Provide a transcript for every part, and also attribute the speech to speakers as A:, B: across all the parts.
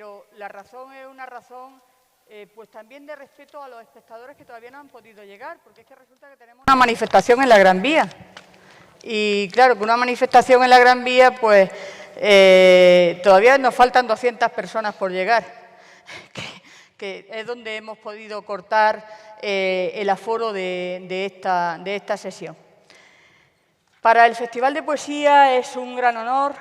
A: pero la razón es una razón pues también de respeto a los espectadores que todavía no han podido llegar, porque es que resulta que tenemos una manifestación en la Gran Vía. Y claro, que una manifestación en la Gran Vía, pues todavía nos faltan 200 personas por llegar, que es donde hemos podido cortar el aforo de esta sesión. Para el Festival de Poesía es un gran honor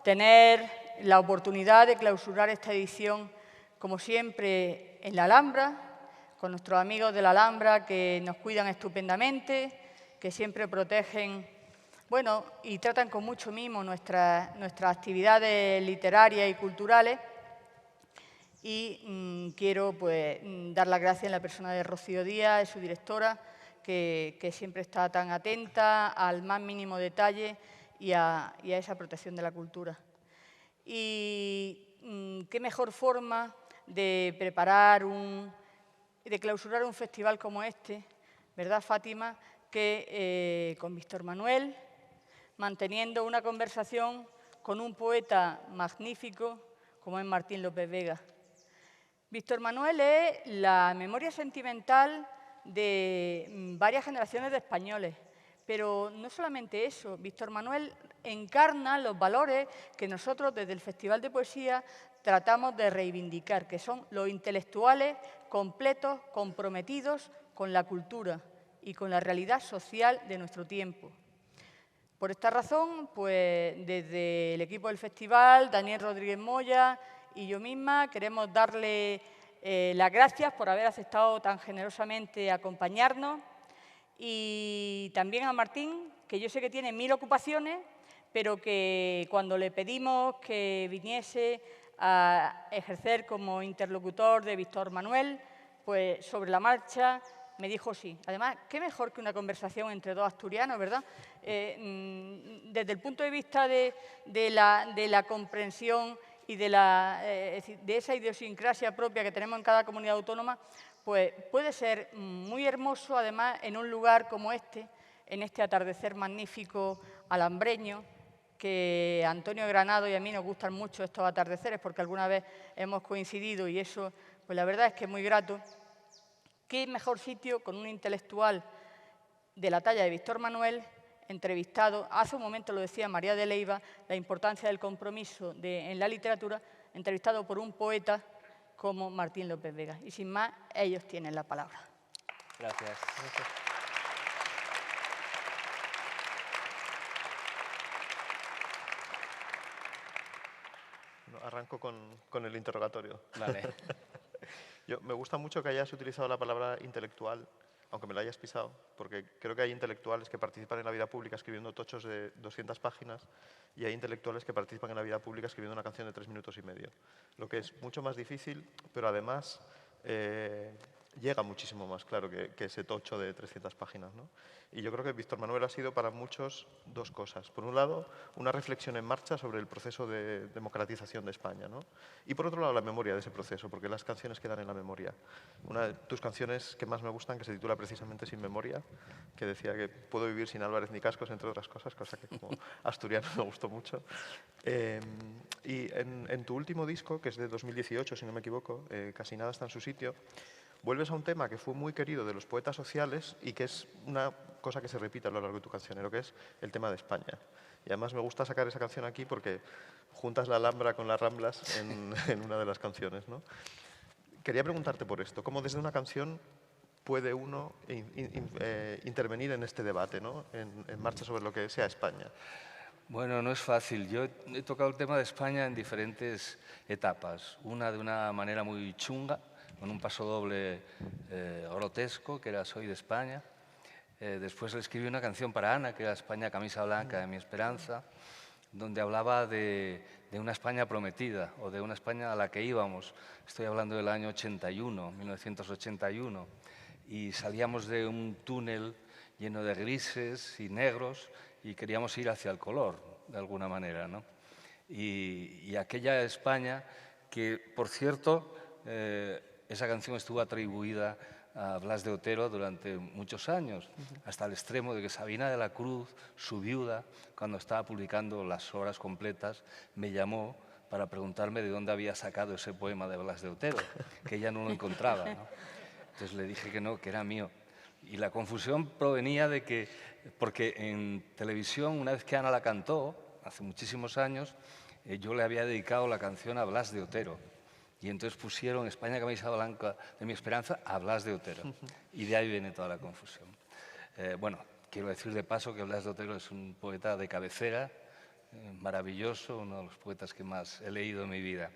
A: tener la oportunidad de clausurar esta edición, como siempre, en la Alhambra, con nuestros amigos de la Alhambra que nos cuidan estupendamente, que siempre protegen, bueno, y tratan con mucho mimo nuestras actividades literarias y culturales. Y quiero pues, dar las gracias en la persona de Rocío Díaz, su directora, que siempre está tan atenta al más mínimo detalle y a esa protección de la cultura. Y qué mejor forma de preparar, de clausurar un festival como este, ¿verdad, Fátima?, que con Víctor Manuel, manteniendo una conversación con un poeta magnífico como es Martín López Vega. Víctor Manuel es la memoria sentimental de varias generaciones de españoles, pero no solamente eso, Víctor Manuel encarna los valores que nosotros desde el Festival de Poesía tratamos de reivindicar, que son los intelectuales completos, comprometidos con la cultura y con la realidad social de nuestro tiempo. Por esta razón, pues desde el equipo del festival, Daniel Rodríguez Moya y yo misma queremos darle las gracias por haber aceptado tan generosamente acompañarnos, y también a Martín, que yo sé que tiene 1000 ocupaciones, pero que cuando le pedimos que viniese a ejercer como interlocutor de Víctor Manuel, pues sobre la marcha me dijo sí. Además, qué mejor que una conversación entre dos asturianos, ¿verdad? Desde el punto de vista de la comprensión y de esa idiosincrasia propia que tenemos en cada comunidad autónoma, pues puede ser muy hermoso, además, en un lugar como este, en este atardecer magnífico alhambreño, que a Antonio Granado y a mí nos gustan mucho estos atardeceres porque alguna vez hemos coincidido y eso, pues la verdad es que es muy grato. ¿Qué mejor sitio con un intelectual de la talla de Víctor Manuel, entrevistado, hace un momento lo decía María de Leiva, la importancia del compromiso en la literatura, entrevistado por un poeta como Martín López Vega? Y sin más, ellos tienen la palabra.
B: Gracias.
C: Arranco con el interrogatorio.
B: Vale.
C: Me gusta mucho que hayas utilizado la palabra intelectual, aunque me la hayas pisado, porque creo que hay intelectuales que participan en la vida pública escribiendo tochos de 200 páginas y hay intelectuales que participan en la vida pública escribiendo una canción de 3 minutos y medio. Lo que es mucho más difícil, pero además llega muchísimo más claro que ese tocho de 300 páginas, ¿no? Y yo creo que Víctor Manuel ha sido para muchos dos cosas. Por un lado, una reflexión en marcha sobre el proceso de democratización de España, ¿no? Y por otro lado, la memoria de ese proceso, porque las canciones quedan en la memoria. Una de tus canciones que más me gustan, que se titula precisamente Sin Memoria, que decía que puedo vivir sin Álvarez ni Cascos, entre otras cosas, cosa que como asturiano me gustó mucho. Y en tu último disco, que es de 2018, si no me equivoco, Casi nada está en su sitio, vuelves a un tema que fue muy querido de los poetas sociales y que es una cosa que se repite a lo largo de tu cancionero, que es el tema de España. Y además me gusta sacar esa canción aquí porque juntas la Alhambra con las Ramblas en una de las canciones, ¿no? Quería preguntarte por esto, ¿cómo desde una canción puede uno intervenir en este debate, ¿no? En marcha sobre lo que sea España?
B: Bueno, no es fácil. Yo he tocado el tema de España en diferentes etapas. Una de una manera muy chunga, con un paso doble grotesco, que era Soy de España. Después le escribí una canción para Ana, que era España, camisa blanca de mi esperanza, donde hablaba de una España prometida o de una España a la que íbamos. Estoy hablando del año 81, 1981, y salíamos de un túnel lleno de grises y negros y queríamos ir hacia el color, de alguna manera, ¿no? Y aquella España que, por cierto, esa canción estuvo atribuida a Blas de Otero durante muchos años, hasta el extremo de que Sabina de la Cruz, su viuda, cuando estaba publicando Las Horas Completas, me llamó para preguntarme de dónde había sacado ese poema de Blas de Otero, que ella no lo encontraba, ¿no? Entonces le dije que no, que era mío. Y la confusión provenía de que, porque en televisión, una vez que Ana la cantó, hace muchísimos años, yo le había dedicado la canción a Blas de Otero. Y entonces pusieron España, camisa blanca de mi esperanza a Blas de Otero. Y de ahí viene toda la confusión. Bueno, quiero decir de paso que Blas de Otero es un poeta de cabecera, maravilloso, uno de los poetas que más he leído en mi vida.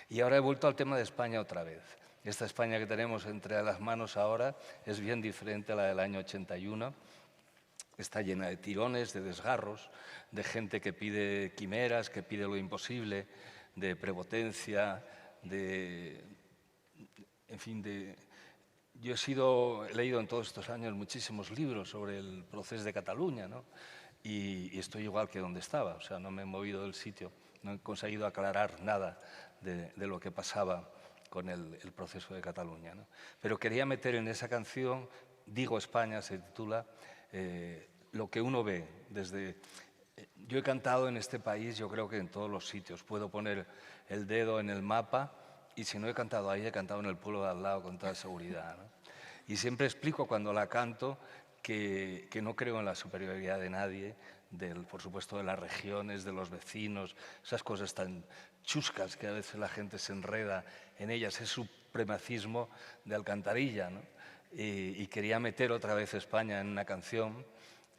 B: Y ahora he vuelto al tema de España otra vez. Esta España que tenemos entre las manos ahora es bien diferente a la del año 81. Está llena de tirones, de desgarros, de gente que pide quimeras, que pide lo imposible, de prepotencia, en fin, yo he leído en todos estos años muchísimos libros sobre el proceso de Cataluña, ¿no? Y estoy igual que donde estaba, o sea, no me he movido del sitio, no he conseguido aclarar nada de lo que pasaba con el proceso de Cataluña, ¿no? Pero quería meter en esa canción, Digo España se titula, lo que uno ve desde... Yo he cantado en este país, yo creo que en todos los sitios. Puedo poner el dedo en el mapa y si no he cantado ahí, he cantado en el pueblo de al lado con toda seguridad, ¿no? Y siempre explico cuando la canto que no creo en la superioridad de nadie, por supuesto de las regiones, de los vecinos, esas cosas tan chuscas que a veces la gente se enreda en ellas, es supremacismo de alcantarilla, ¿no? Y quería meter otra vez España en una canción.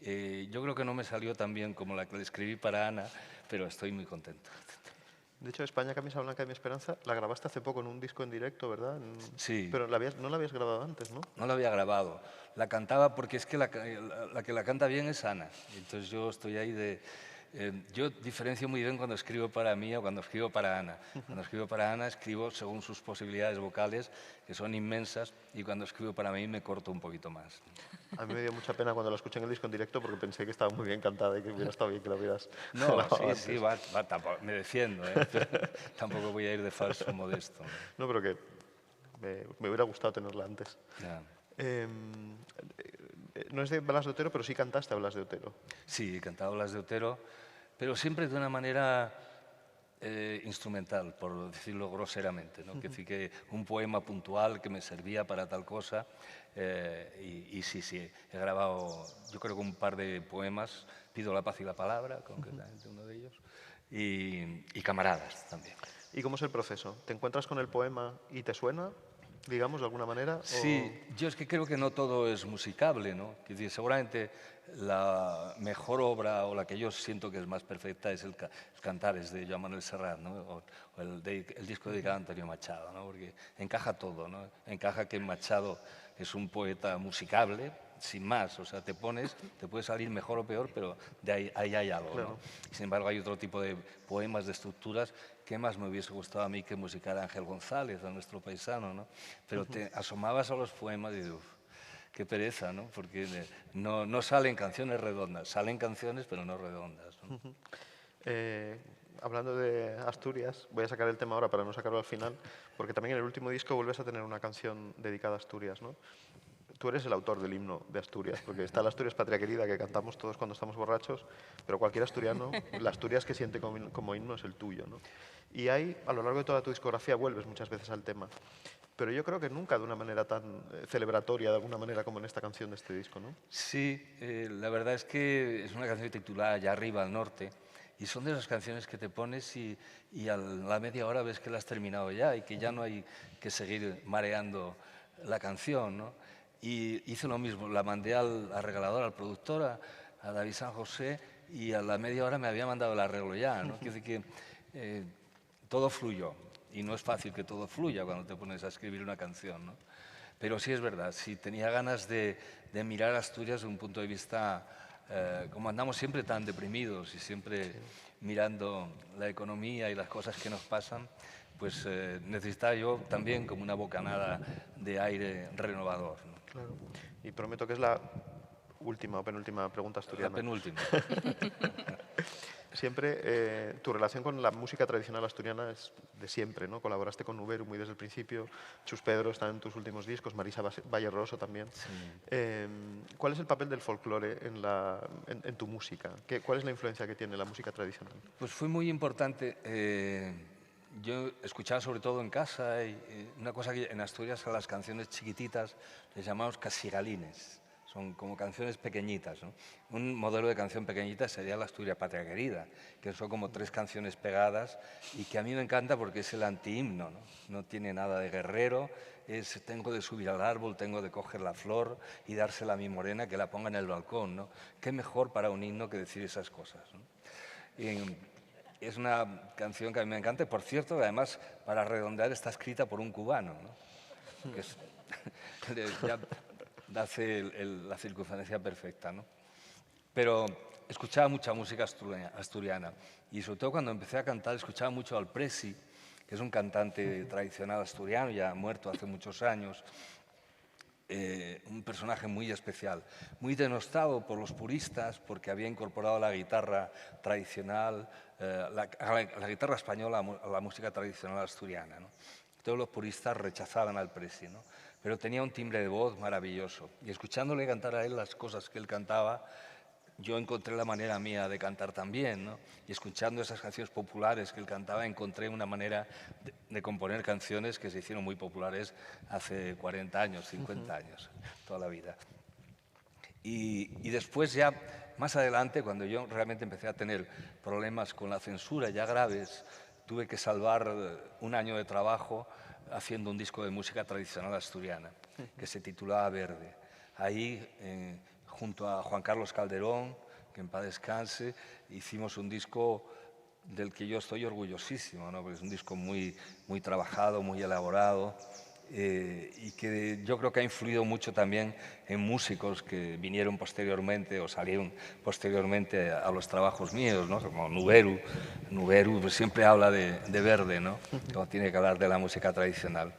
B: Yo creo que no me salió tan bien como la que le escribí para Ana, pero estoy muy contento.
C: De hecho, España, camisa blanca de mi esperanza, la grabaste hace poco en un disco en directo, ¿verdad?
B: Sí.
C: Pero no la habías grabado antes, ¿no?
B: No la había grabado. La cantaba porque es que la que la canta bien es Ana. Entonces yo estoy ahí de... yo diferencio muy bien cuando escribo para mí o cuando escribo para Ana. Cuando escribo para Ana escribo según sus posibilidades vocales, que son inmensas, y cuando escribo para mí me corto un poquito más.
C: A mí me dio mucha pena cuando la escuché en el disco en directo porque pensé que estaba muy bien cantada y que hubiera estado bien que la hubieras
B: No,
C: grabado
B: sí,
C: antes.
B: sí, me defiendo, ¿eh? Tampoco voy a ir de falso modesto.
C: No, pero que me hubiera gustado tenerla antes.
B: Ya.
C: No es de Blas de Otero, pero sí cantaste a Blas de Otero.
B: Sí, he cantado Blas de Otero, pero siempre de una manera instrumental, por decirlo groseramente, ¿no? Que sí que un poema puntual que me servía para tal cosa. Y sí, he grabado, yo creo que un par de poemas, Pido la paz y la palabra, concretamente uno de ellos, y Camaradas también.
C: ¿Y cómo es el proceso? ¿Te encuentras con el poema y te suena, digamos, de alguna manera?
B: Sí, yo es que creo que no todo es musicable, ¿no? Es decir, seguramente la mejor obra o la que yo siento que es más perfecta es el Cantares de Joan Manuel Serrat, ¿no? O el disco dedicado a Antonio Machado, ¿no? Porque encaja todo, ¿no? Encaja que Machado es un poeta musicable, sin más, o sea, te puede salir mejor o peor, pero ahí hay algo, ¿no? Sin embargo, hay otro tipo de poemas, de estructuras, que más me hubiese gustado a mí que musicar a Ángel González, a nuestro paisano, ¿no? Pero te asomabas a los poemas y dices, qué pereza, ¿no? Porque no salen canciones redondas, salen canciones, pero no redondas, ¿no?
C: Hablando de Asturias, voy a sacar el tema ahora para no sacarlo al final, porque también en el último disco vuelves a tener una canción dedicada a Asturias, ¿no? tú eres el autor del himno de Asturias, porque está la Asturias Patria Querida que cantamos todos cuando estamos borrachos, pero cualquier asturiano, la Asturias que siente como himno es el tuyo, ¿no? Y ahí, a lo largo de toda tu discografía, vuelves muchas veces al tema. Pero yo creo que nunca de una manera tan celebratoria, de alguna manera, como en esta canción de este disco, ¿no?
B: Sí, la verdad es que es una canción titulada Ya arriba al norte, y son de esas canciones que te pones y a la media hora ves que la has terminado ya y que ya no hay que seguir mareando la canción, ¿no? Y hice lo mismo, la mandé al regalador, al productor, a David San José, y a la media hora me había mandado el arreglo ya, ¿no? Quiere decir que todo fluyó, y no es fácil que todo fluya cuando te pones a escribir una canción, ¿no? Pero sí es verdad, sí tenía ganas de mirar Asturias desde un punto de vista, como andamos siempre tan deprimidos y siempre mirando la economía y las cosas que nos pasan, pues necesitaba yo también como una bocanada de aire renovador, ¿no?
C: Claro. Y prometo que es la última o penúltima pregunta asturiana.
B: La penúltima.
C: Siempre tu relación con la música tradicional asturiana es de siempre, ¿no? Colaboraste con Nuberu muy desde el principio, Chus Pedro está en tus últimos discos, Marisa Valle Roso también.
B: Sí.
C: ¿Cuál es el papel del folclore en tu música? ¿Cuál es la influencia que tiene la música tradicional?
B: Pues fue muy importante. Yo escuchaba sobre todo en casa y una cosa que en Asturias a las canciones chiquititas les llamamos casigalines. Son como canciones pequeñitas, ¿no? Un modelo de canción pequeñita sería la Asturias Patria Querida, que son como 3 canciones pegadas y que a mí me encanta porque es el antihimno, ¿no? No tiene nada de guerrero, es tengo de subir al árbol, tengo de coger la flor y dársela a mi morena que la ponga en el balcón, ¿no? ¿Qué mejor para un himno que decir esas cosas, ¿no? Y es una canción que a mí me encanta, por cierto, que además, para redondear, está escrita por un cubano, ¿no? Que es, ya hace la circunstancia perfecta, ¿no? Pero escuchaba mucha música asturiana y sobre todo cuando empecé a cantar escuchaba mucho al Presi, que es un cantante tradicional asturiano, ya muerto hace muchos años, un personaje muy especial, muy denostado por los puristas porque había incorporado la guitarra tradicional, la guitarra española a la música tradicional asturiana, ¿no? Todos los puristas rechazaban al Presi, ¿no? Pero tenía un timbre de voz maravilloso. Y escuchándole cantar a él las cosas que él cantaba, yo encontré la manera mía de cantar también, ¿no? Y escuchando esas canciones populares que él cantaba, encontré una manera de componer canciones que se hicieron muy populares hace 40 años, 50 años, toda la vida. Y después ya, más adelante, cuando yo realmente empecé a tener problemas con la censura ya graves, tuve que salvar un año de trabajo haciendo un disco de música tradicional asturiana, que se titulaba Verde. Ahí, junto a Juan Carlos Calderón, que en paz descanse, hicimos un disco del que yo estoy orgullosísimo, ¿no? Porque es un disco muy, muy trabajado, muy elaborado, y que yo creo que ha influido mucho también en músicos que vinieron posteriormente o salieron posteriormente a los trabajos míos, ¿no? Como Nuberu. Nuberu pues siempre habla de Verde, ¿no? Como tiene que hablar de la música tradicional.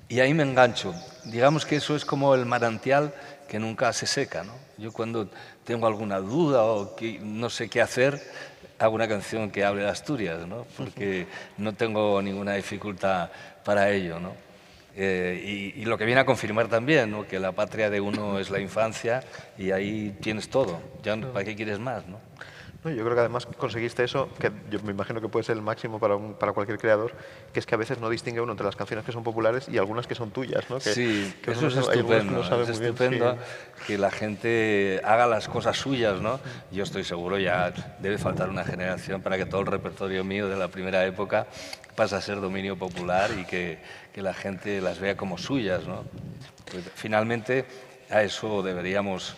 B: Y ahí me engancho. Digamos que eso es como el manantial que nunca se seca, ¿no? Yo cuando tengo alguna duda o que no sé qué hacer, hago una canción que hable de Asturias, ¿no? Porque no tengo ninguna dificultad para ello, ¿no? Y lo que viene a confirmar también, ¿no? Que la patria de uno es la infancia y ahí tienes todo. Ya, ¿para qué quieres más, no?
C: No, yo creo que además conseguiste eso, que yo me imagino que puede ser el máximo para cualquier creador, que es que a veces no distingue uno entre las canciones que son populares y algunas que son tuyas, ¿no?
B: Sí, eso es estupendo. Es estupendo que la gente haga las cosas suyas, ¿no? Yo estoy seguro, ya debe faltar una generación para que todo el repertorio mío de la primera época pase a ser dominio popular y que la gente las vea como suyas, ¿no? Pues, finalmente, a eso deberíamos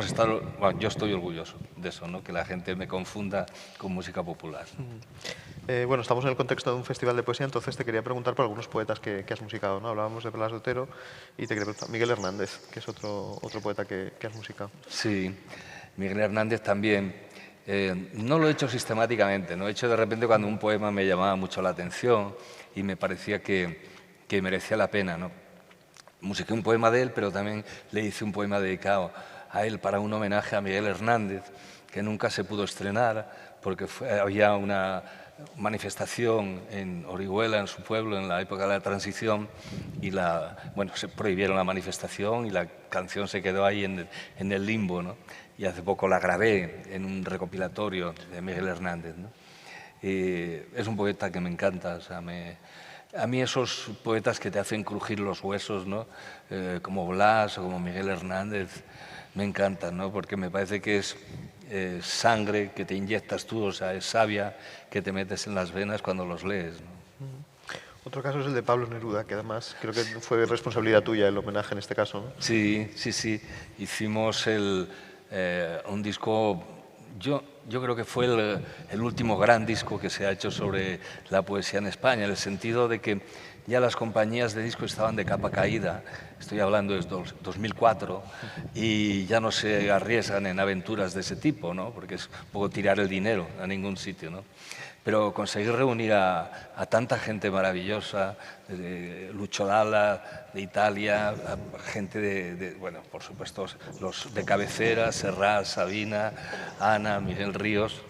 B: estar. Bueno, yo estoy orgulloso de eso, ¿no? Que la gente me confunda con música popular.
C: Bueno, estamos en el contexto de un festival de poesía, entonces te quería preguntar por algunos poetas que has musicado, ¿no? Hablábamos de Blas de Otero y te quería preguntar Miguel Hernández, que es otro poeta que has musicado.
B: Sí, Miguel Hernández también. No lo he hecho sistemáticamente, ¿no? He hecho de repente cuando un poema me llamaba mucho la atención y me parecía que merecía la pena, ¿no? Musiqué un poema de él, pero también le hice un poema dedicado a él para un homenaje a Miguel Hernández, que nunca se pudo estrenar porque había una manifestación en Orihuela, en su pueblo, en la época de la transición, y se prohibieron la manifestación y la canción se quedó ahí en el limbo, ¿no? Y hace poco la grabé en un recopilatorio de Miguel Hernández, ¿no? Es un poeta que me encanta, o sea, a mí esos poetas que te hacen crujir los huesos, ¿no? Como Blas o como Miguel Hernández, me encantan, ¿no? Porque me parece que es sangre que te inyectas tú, o sea, es savia que te metes en las venas cuando los lees, ¿no?
C: Otro caso es el de Pablo Neruda, que además creo que fue responsabilidad tuya el homenaje en este caso, ¿no?
B: Sí, sí, sí. Hicimos un disco, yo creo que fue el último gran disco que se ha hecho sobre la poesía en España, en el sentido de que ya las compañías de disco estaban de capa caída, estoy hablando de 2004, y ya no se arriesgan en aventuras de ese tipo, ¿no? Porque es un poco tirar el dinero a ningún sitio, ¿no? Pero conseguir reunir a tanta gente maravillosa, de Lucho Dalla, de Italia, a gente bueno, por supuesto, los de cabecera, Serrat, Sabina, Ana, Miguel Ríos,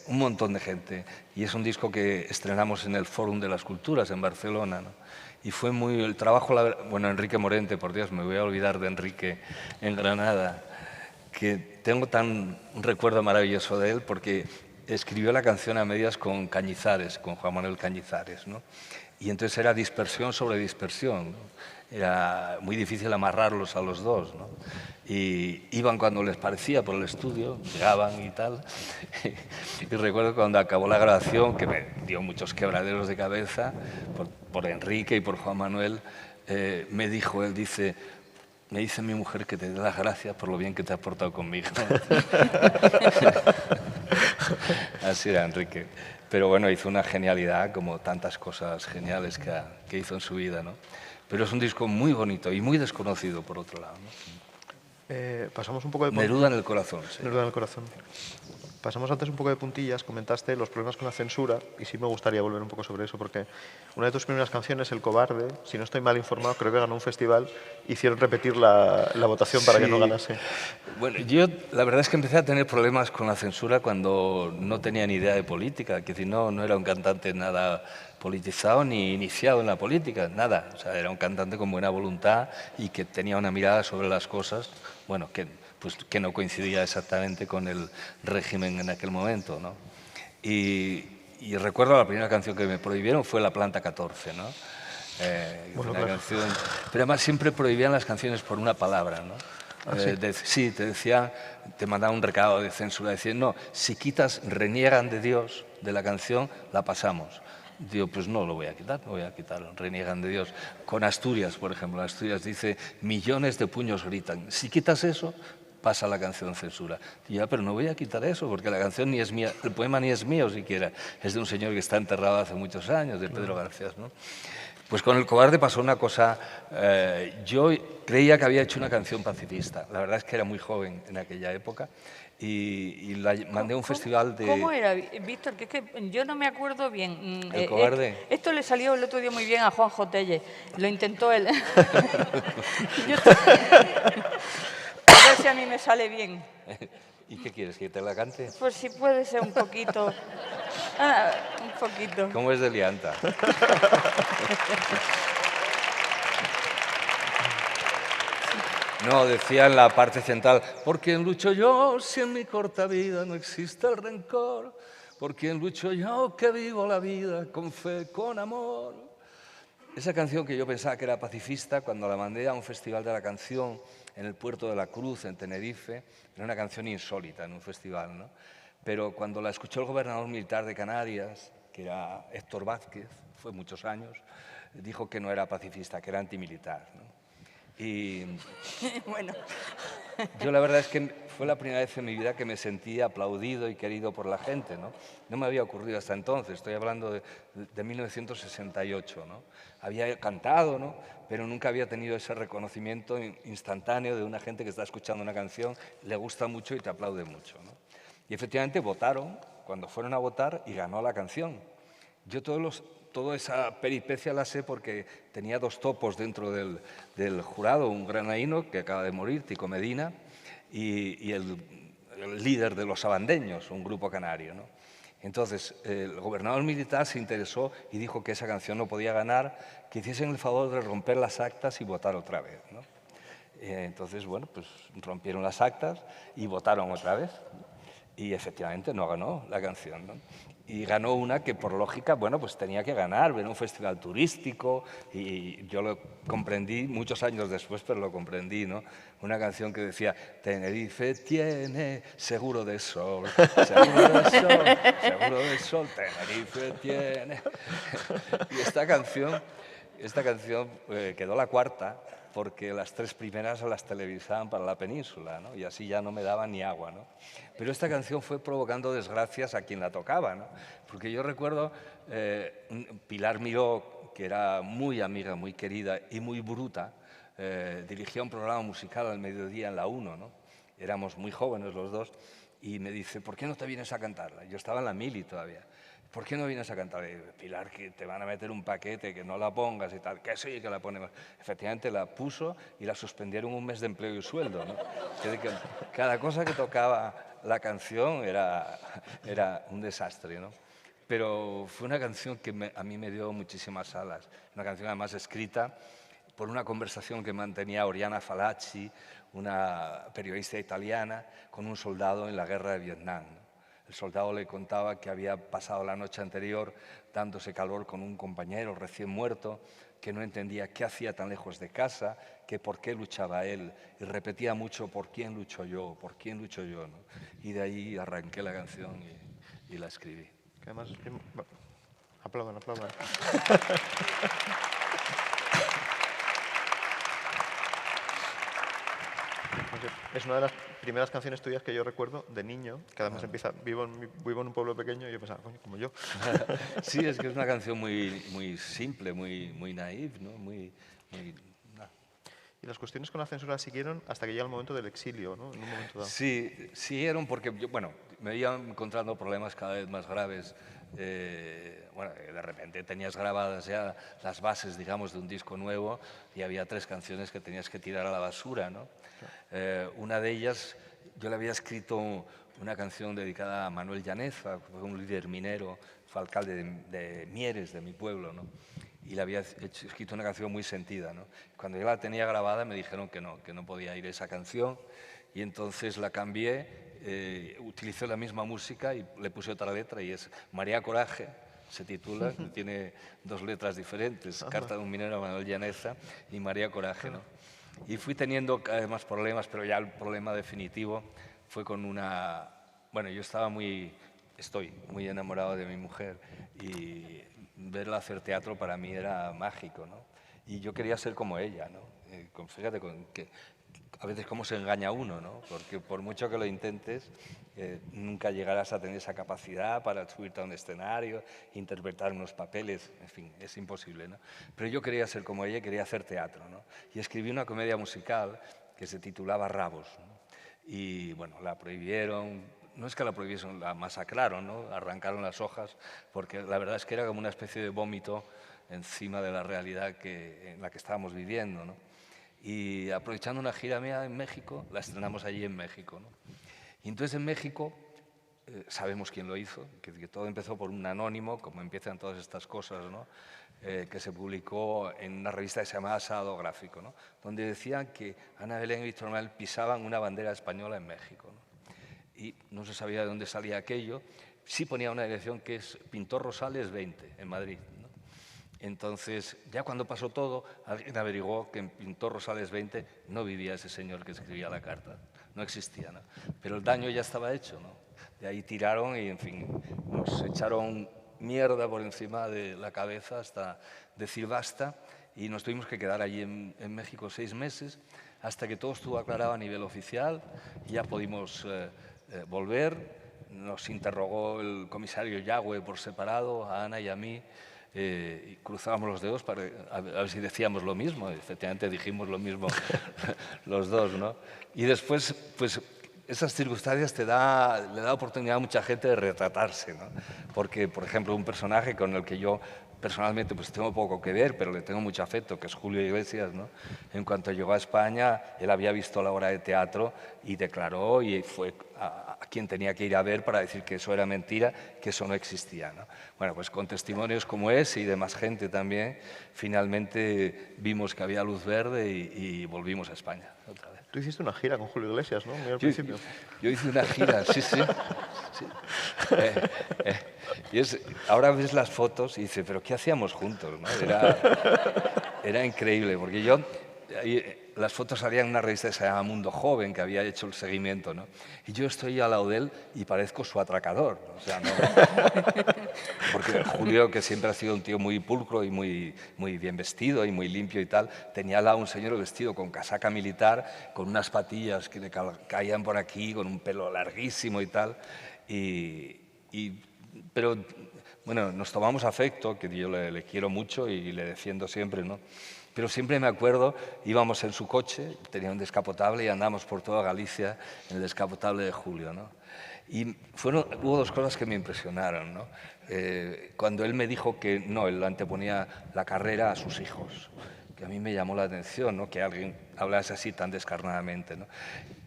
B: un montón de gente. Y es un disco que estrenamos en el Fórum de las Culturas en Barcelona, ¿no? Y fue muy el trabajo, bueno, Enrique Morente, por Dios, me voy a olvidar de Enrique en Granada, que tengo un recuerdo maravilloso de él porque escribió la canción a medias con Cañizares, con Juan Manuel Cañizares, ¿no? Y entonces era dispersión sobre dispersión, ¿no? Era muy difícil amarrarlos a los dos, ¿no? Y iban cuando les parecía por el estudio, llegaban y tal. Y recuerdo cuando acabó la grabación, que me dio muchos quebraderos de cabeza, por Enrique y por Juan Manuel, me dijo, él dice, me dice mi mujer que te dé las gracias por lo bien que te has portado conmigo. Así era Enrique. Pero bueno, hizo una genialidad, como tantas cosas geniales que hizo en su vida, ¿no? Pero es un disco muy bonito y muy desconocido, por otro lado, ¿no?
C: Pasamos un poco de...
B: Neruda en el corazón. Sí.
C: Neruda en el corazón. Pasamos antes un poco de puntillas, comentaste los problemas con la censura y sí me gustaría volver un poco sobre eso porque una de tus primeras canciones, El Cobarde, si no estoy mal informado, creo que ganó un festival, hicieron repetir la votación para que no ganase.
B: Bueno, yo la verdad es que empecé a tener problemas con la censura cuando no tenía ni idea de política, que decir, no era un cantante nada politizado ni iniciado en la política, nada. O sea, era un cantante con buena voluntad y que tenía una mirada sobre las cosas, bueno, que no coincidía exactamente con el régimen en aquel momento, ¿no? Y recuerdo la primera canción que me prohibieron fue La Planta 14, ¿no?
C: Bueno,
B: una canción, pero además siempre prohibían las canciones por una palabra, ¿no?
C: ¿Sí?
B: Te decía, te mandaban un recado de censura, decían, no, si quitas Reniegan de Dios de la canción, la pasamos. Digo, pues no lo voy a quitar, no voy a quitar Reniegan de Dios. Con Asturias, por ejemplo, Asturias dice, millones de puños gritan. Si quitas eso, pasa la canción censura. Y ya, pero no voy a quitar eso, porque la canción ni es mía, el poema ni es mío siquiera, es de un señor que está enterrado hace muchos años, de Pedro García, ¿no? Pues con El Cobarde pasó una cosa, yo creía que había hecho una canción pacifista, la verdad es que era muy joven en aquella época, y la mandé a un festival de...
A: ¿Cómo era, Víctor? Que es que yo no me acuerdo bien.
B: El Cobarde.
A: Esto le salió el otro día muy bien a Juanjo Tellez. Lo intentó él. A ver si a mí me sale bien.
B: ¿Y qué quieres, que te la cante?
A: Pues si puede ser un poquito. Un poquito.
B: ¿Cómo es de lianta? No, decía en la parte central, ¿por quién lucho yo si en mi corta vida no existe el rencor? ¿Por quién lucho yo que vivo la vida con fe, con amor? Esa canción que yo pensaba que era pacifista, cuando la mandé a un festival de la canción en el Puerto de la Cruz, en Tenerife, era una canción insólita en un festival, ¿no? Pero cuando la escuchó el gobernador militar de Canarias, que era Héctor Vázquez, fue muchos años, dijo que no era pacifista, que era antimilitar, ¿no? Y
A: bueno,
B: yo la verdad es que fue la primera vez en mi vida que me sentí aplaudido y querido por la gente, ¿no? No me había ocurrido hasta entonces, estoy hablando de 1968, ¿no? Había cantado, ¿no? Pero nunca había tenido ese reconocimiento instantáneo de una gente que está escuchando una canción, le gusta mucho y te aplaude mucho, ¿no? Y efectivamente votaron, cuando fueron a votar, y ganó la canción. Yo toda esa peripecia la sé porque tenía dos topos dentro del jurado, un granaíno que acaba de morir, Tico Medina, y el líder de los Sabandeños, un grupo canario, ¿no? Entonces, el gobernador militar se interesó y dijo que esa canción no podía ganar, que hiciesen el favor de romper las actas y votar otra vez, ¿no? Entonces, bueno, pues rompieron las actas y votaron otra vez. Y efectivamente no ganó la canción, ¿no? Y ganó una que por lógica, bueno, pues tenía que ganar, era un festival turístico y yo lo comprendí muchos años después, pero lo comprendí, ¿no? Una canción que decía, Tenerife tiene seguro de sol, seguro de sol, seguro de sol, Tenerife tiene. Y esta canción quedó la cuarta porque las tres primeras las televisaban para la península, ¿no? Y así ya no me daban ni agua, ¿no? Pero esta canción fue provocando desgracias a quien la tocaba, ¿no? Porque yo recuerdo Pilar Miró, que era muy amiga, muy querida y muy bruta, dirigía un programa musical al mediodía en la 1, ¿no? Éramos muy jóvenes los dos, y me dice, ¿por qué no te vienes a cantarla? Yo estaba en la mili todavía. ¿Por qué no vienes a cantar? Y digo, Pilar, que te van a meter un paquete, que no la pongas y tal. Que sí, que la ponemos. Efectivamente la puso y la suspendieron un mes de empleo y sueldo, ¿no? Que cada cosa que tocaba la canción era un desastre, ¿no? Pero fue una canción que a mí me dio muchísimas alas. Una canción además escrita por una conversación que mantenía Oriana Fallaci, una periodista italiana, con un soldado en la guerra de Vietnam, ¿no? El soldado le contaba que había pasado la noche anterior dándose calor con un compañero recién muerto, que no entendía qué hacía tan lejos de casa, que por qué luchaba él, y repetía mucho, ¿por quién lucho yo? ¿Por quién lucho yo? ¿No? Y de ahí arranqué la canción y la escribí.
C: Que además, aplaudan, aplaudan. Es una de las primeras canciones tuyas que yo recuerdo de niño, que además empieza, vivo en un pueblo pequeño, y yo pensaba, coño, como yo.
B: Sí, es que es una canción muy simple, muy naif, ¿no?
C: Y las cuestiones con la censura siguieron hasta que llega el momento del exilio, ¿no? En un momento dado.
B: Sí, siguieron porque yo, bueno, me iba encontrando problemas cada vez más graves. Bueno, de repente tenías grabadas ya las bases, digamos, de un disco nuevo y había 3 canciones que tenías que tirar a la basura, ¿no? Una de ellas, yo le había escrito una canción dedicada a Manuel Llaneza, que fue un líder minero, fue alcalde de Mieres, de mi pueblo, ¿no? Y le había escrito una canción muy sentida, ¿no? Cuando yo la tenía grabada me dijeron que no podía ir esa canción, y entonces la cambié, utilicé la misma música y le puse otra letra, y es María Coraje, se titula, tiene 2 letras diferentes, Carta de un minero a Manuel Llaneza y María Coraje, ¿no? Y fui teniendo cada vez más problemas, pero ya el problema definitivo fue con una... Bueno, yo estoy muy enamorado de mi mujer, y verla hacer teatro para mí era mágico, ¿no? Y yo quería ser como ella, ¿no? Fíjate que a veces cómo se engaña uno, ¿no? Porque por mucho que lo intentes, nunca llegarás a tener esa capacidad para subirte a un escenario, interpretar unos papeles, en fin, es imposible, ¿no? Pero yo quería ser como ella, quería hacer teatro, ¿no? Y escribí una comedia musical que se titulaba Rabos, ¿no? Y bueno, la prohibieron, no es que la prohibiesen, la masacraron, ¿no? Arrancaron las hojas, porque la verdad es que era como una especie de vómito encima de la realidad en la que estábamos viviendo, ¿no? Y aprovechando una gira mía en México, la estrenamos allí en México, ¿no? Y entonces en México sabemos quién lo hizo, que todo empezó por un anónimo, como empiezan todas estas cosas, ¿no? Que se publicó en una revista que se llamaba Sábado Gráfico, ¿no? Donde decían que Ana Belén y Víctor Manuel pisaban una bandera española en México, ¿no? Y no se sabía de dónde salía aquello. Sí ponía una dirección que es Pintor Rosales 20, en Madrid, ¿no? Entonces, ya cuando pasó todo, alguien averiguó que en Pintor Rosales 20 no vivía ese señor que escribía la carta, no existía, ¿no? Pero el daño ya estaba hecho, ¿no? De ahí tiraron y, en fin, nos echaron mierda por encima de la cabeza hasta decir basta, y nos tuvimos que quedar allí en México 6 meses hasta que todo estuvo aclarado a nivel oficial y ya pudimos volver. Nos interrogó el comisario Yagüe por separado, a Ana y a mí, y cruzábamos los dedos para a ver si decíamos lo mismo. Efectivamente dijimos lo mismo los dos, ¿no? Y después, pues, esas circunstancias le da oportunidad a mucha gente de retratarse, ¿no? Porque, por ejemplo, un personaje con el que yo personalmente pues tengo poco que ver, pero le tengo mucho afecto, que es Julio Iglesias, ¿no? En cuanto llegó a España, él había visto la obra de teatro y declaró y fue a quien tenía que ir a ver para decir que eso era mentira, que eso no existía, ¿no? Bueno, pues con testimonios como ese y de más gente también, finalmente vimos que había luz verde y volvimos a España otra vez.
C: Tú hiciste una gira con Julio Iglesias, ¿no? Muy al principio.
B: Yo hice una gira, sí. Y ahora ves las fotos y dices, ¿pero qué hacíamos juntos? ¿No? Era increíble, porque las fotos salían en una revista que se llama Mundo Joven, que había hecho el seguimiento, ¿no? Y yo estoy al lado de él y parezco su atracador. O sea, ¿no? Porque Julio, que siempre ha sido un tío muy pulcro y muy bien vestido y muy limpio y tal, tenía al lado un señor vestido con casaca militar, con unas patillas que le caían por aquí, con un pelo larguísimo y tal. Pero, bueno, nos tomamos afecto, que yo le quiero mucho y le defiendo siempre, ¿no? Pero siempre me acuerdo, íbamos en su coche, tenía un descapotable y andamos por toda Galicia en el descapotable de Julio, ¿no? Y hubo dos cosas que me impresionaron, ¿no? Cuando él me dijo que no, él anteponía la carrera a sus hijos, que a mí me llamó la atención, ¿no? Que alguien hablase así tan descarnadamente, ¿no?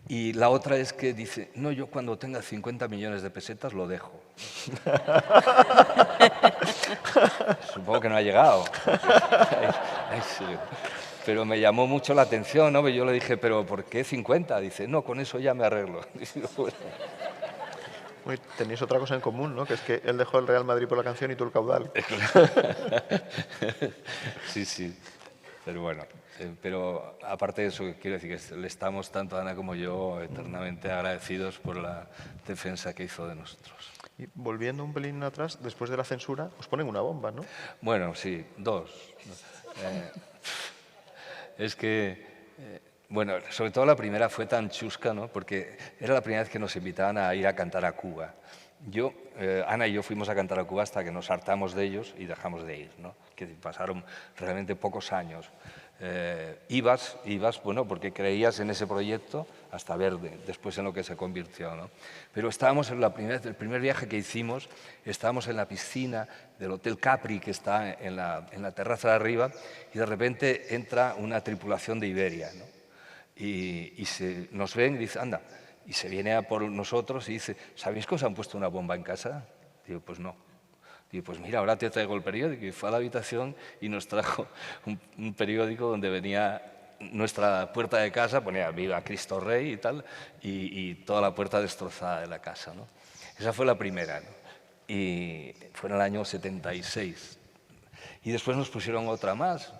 B: Y la otra es que dice, no, yo cuando tenga 50 millones de pesetas lo dejo. Supongo que no ha llegado. Pero me llamó mucho la atención, ¿no? Yo le dije, ¿pero por qué 50? Dice, no, con eso ya me arreglo.
C: Tenéis otra cosa en común, ¿no? Que es que él dejó el Real Madrid por la canción y tú el caudal.
B: Sí. Pero bueno, pero aparte de eso, quiero decir que le estamos, tanto Ana como yo, eternamente agradecidos por la defensa que hizo de nosotros.
C: Y volviendo un pelín atrás, después de la censura, os ponen una bomba, ¿no?
B: Bueno, sí, dos. Es que, bueno, sobre todo la primera fue tan chusca, ¿no? Porque era la primera vez que nos invitaban a ir a cantar a Cuba. Ana y yo fuimos a cantar a Cuba hasta que nos hartamos de ellos y dejamos de ir, ¿no? Que pasaron realmente pocos años. Ibas, bueno, porque creías en ese proyecto hasta ver después en lo que se convirtió, ¿no? Pero estábamos el primer viaje que hicimos, estábamos en la piscina del Hotel Capri, que está en la terraza de arriba, y de repente entra una tripulación de Iberia, ¿no? Y nos ven y dice, anda, y se viene a por nosotros y dice, ¿sabéis que os han puesto una bomba en casa? Digo, pues no. Digo, pues mira, ahora te traigo el periódico. Y fue a la habitación y nos trajo un periódico donde venía nuestra puerta de casa, ponía Viva Cristo Rey y tal, y toda la puerta destrozada de la casa, ¿no? Esa fue la primera, ¿no? Y fue en el año 76. Y después nos pusieron otra más,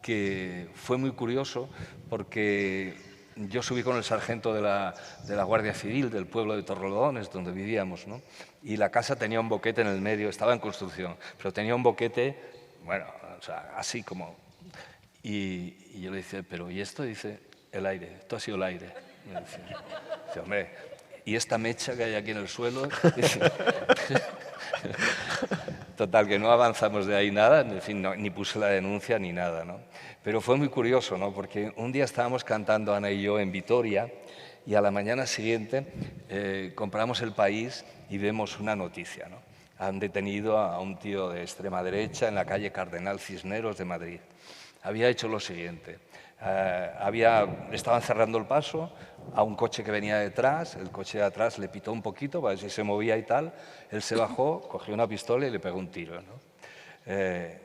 B: que fue muy curioso porque yo subí con el sargento de la Guardia Civil del pueblo de Torrelodones, donde vivíamos, ¿no? Y la casa tenía un boquete en el medio, estaba en construcción, pero tenía un boquete, bueno, o sea, así como... Y yo le dije, pero ¿y esto? Dice, el aire, esto ha sido el aire. Y me dice, hombre, ¿y esta mecha que hay aquí en el suelo? Total, que no avanzamos de ahí nada, en fin, ni puse la denuncia ni nada, ¿no? Pero fue muy curioso, ¿no? Porque un día estábamos cantando Ana y yo en Vitoria y a la mañana siguiente compramos El País y vemos una noticia, ¿no? Han detenido a un tío de extrema derecha en la calle Cardenal Cisneros de Madrid. Había hecho lo siguiente. Estaban cerrando el paso a un coche que venía detrás, el coche de atrás le pitó un poquito para ver si se movía y tal, él se bajó, cogió una pistola y le pegó un tiro, ¿no?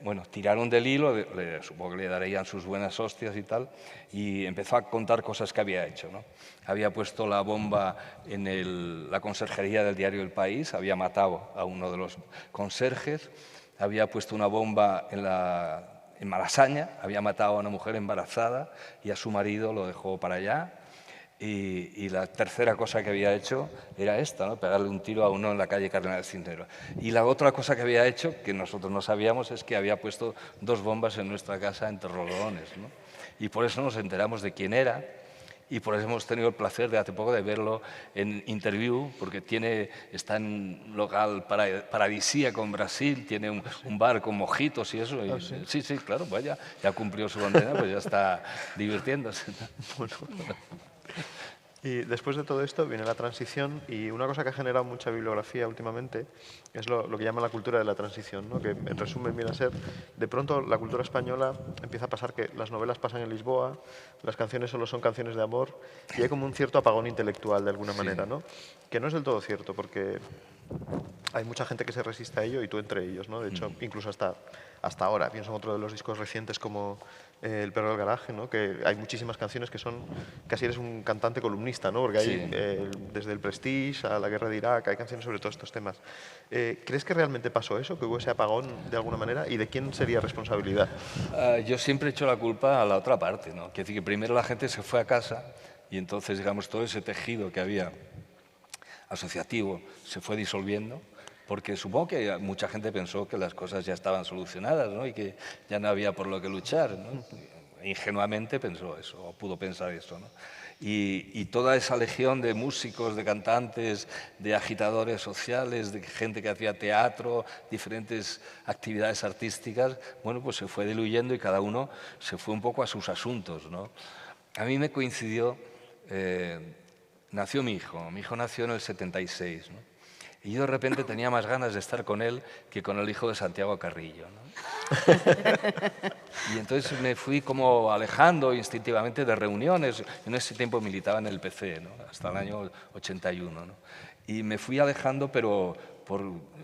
B: Bueno, tiraron del hilo, supongo que le darían sus buenas hostias y tal, y empezó a contar cosas que había hecho, ¿no? Había puesto la bomba en la conserjería del diario El País, había matado a uno de los conserjes, había puesto una bomba en Malasaña, había matado a una mujer embarazada y a su marido lo dejó para allá. Y la tercera cosa que había hecho era esta, ¿no? Pegarle un tiro a uno en la calle Cardenal Cisneros. Y la otra cosa que había hecho, que nosotros no sabíamos, es que había puesto 2 bombas en nuestra casa en Torrelodones, ¿no? Y por eso nos enteramos de quién era y por eso hemos tenido el placer de hace poco de verlo en Interview, porque está en un local paradisíaco en Brasil, tiene un bar con mojitos y eso. Y, sí, claro, vaya, ya cumplió su condena, pues ya está divirtiéndose. Bueno.
C: Y después de todo esto viene la transición, y una cosa que ha generado mucha bibliografía últimamente es lo que llaman la cultura de la transición, ¿no? Que en resumen viene a ser, de pronto la cultura española empieza a pasar que las novelas pasan en Lisboa, las canciones solo son canciones de amor, y hay como un cierto apagón intelectual de alguna manera, ¿no? Que no es del todo cierto, porque hay mucha gente que se resiste a ello, y tú entre ellos, ¿no? De hecho, incluso hasta ahora, pienso en otro de los discos recientes como El perro del garaje, ¿no? Que hay muchísimas canciones que son, casi eres un cantante columnista, ¿no? Porque hay, desde el Prestige a la guerra de Irak, hay canciones sobre todos estos temas. ¿Crees que realmente pasó eso, que hubo ese apagón de alguna manera? ¿Y de quién sería responsabilidad?
B: Yo siempre he hecho la culpa a la otra parte, ¿no? Quiere decir que primero la gente se fue a casa y entonces, digamos, todo ese tejido que había asociativo se fue disolviendo, porque supongo que mucha gente pensó que las cosas ya estaban solucionadas, ¿no? Y que ya no había por lo que luchar, ¿no? Ingenuamente pensó eso, o pudo pensar eso, ¿no? Y toda esa legión de músicos, de cantantes, de agitadores sociales, de gente que hacía teatro, diferentes actividades artísticas, bueno, pues se fue diluyendo y cada uno se fue un poco a sus asuntos, ¿no? A mí me coincidió, nació mi hijo nació en el 76, ¿no? Y yo de repente tenía más ganas de estar con él que con el hijo de Santiago Carrillo, ¿no? Y entonces me fui como alejando instintivamente de reuniones. En ese tiempo militaba en el PC, ¿no? Hasta el año 81, ¿no? Y me fui alejando, pero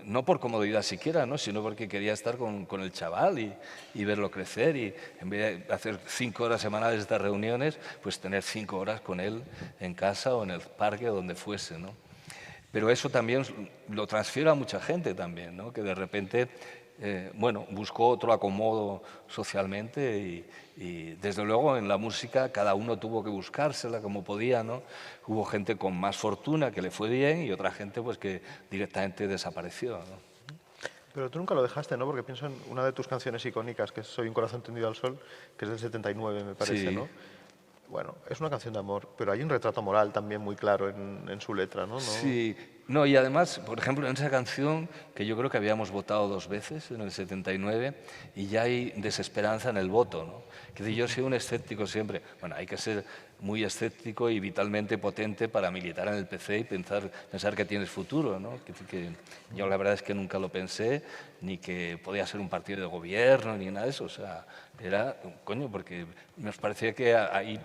B: no por comodidad siquiera, ¿no? Sino porque quería estar con el chaval y verlo crecer. Y en vez de hacer 5 horas semanales de reuniones, pues tener 5 horas con él en casa o en el parque o donde fuese, ¿no? Pero eso también lo transfiero a mucha gente también, ¿no? Que de repente, bueno, buscó otro acomodo socialmente y desde luego en la música cada uno tuvo que buscársela como podía, ¿no? Hubo gente con más fortuna que le fue bien y otra gente pues que directamente desapareció, ¿no?
C: Pero tú nunca lo dejaste, ¿no? Porque pienso en una de tus canciones icónicas, que es Soy un corazón tendido al sol, que es del 79, me parece,
B: Sí.
C: ¿no? Bueno, es una canción de amor, pero hay un retrato moral también muy claro en su letra, ¿no?
B: Sí, no, y además, por ejemplo, en esa canción, que yo creo que habíamos votado 2 veces, en el 79, y ya hay desesperanza en el voto, ¿no? Que decir, yo soy un escéptico siempre. Bueno, hay que ser muy escéptico y vitalmente potente para militar en el PC y pensar que tienes futuro, ¿no? Que yo la verdad es que nunca lo pensé, ni que podía ser un partido de gobierno, ni nada de eso. O sea, era, coño, porque nos parecía que ahí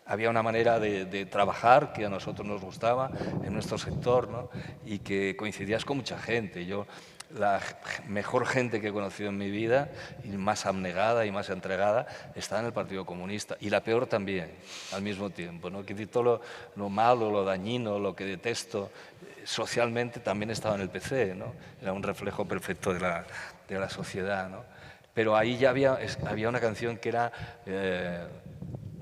B: había una manera de trabajar que a nosotros nos gustaba en nuestro sector, ¿no? Y que coincidías con mucha gente. Yo, la mejor gente que he conocido en mi vida, y más abnegada y más entregada, está en el Partido Comunista. Y la peor también, al mismo tiempo, ¿no? Que todo lo malo, lo dañino, lo que detesto socialmente también estaba en el PC, ¿no? Era un reflejo perfecto de la sociedad, ¿no? Pero ahí ya había una canción que era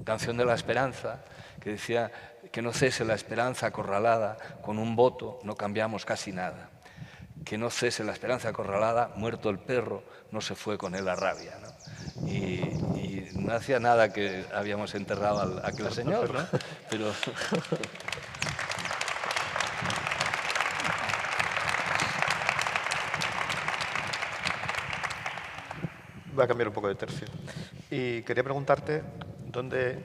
B: Canción de la Esperanza, que decía que no cese la esperanza acorralada, con un voto no cambiamos casi nada. Que no cese la esperanza acorralada, muerto el perro, no se fue con él la rabia, ¿no? Y no hacía nada que habíamos enterrado a aquel señor, ¿no? Pero...
C: Va a cambiar un poco de tercio. Y quería preguntarte dónde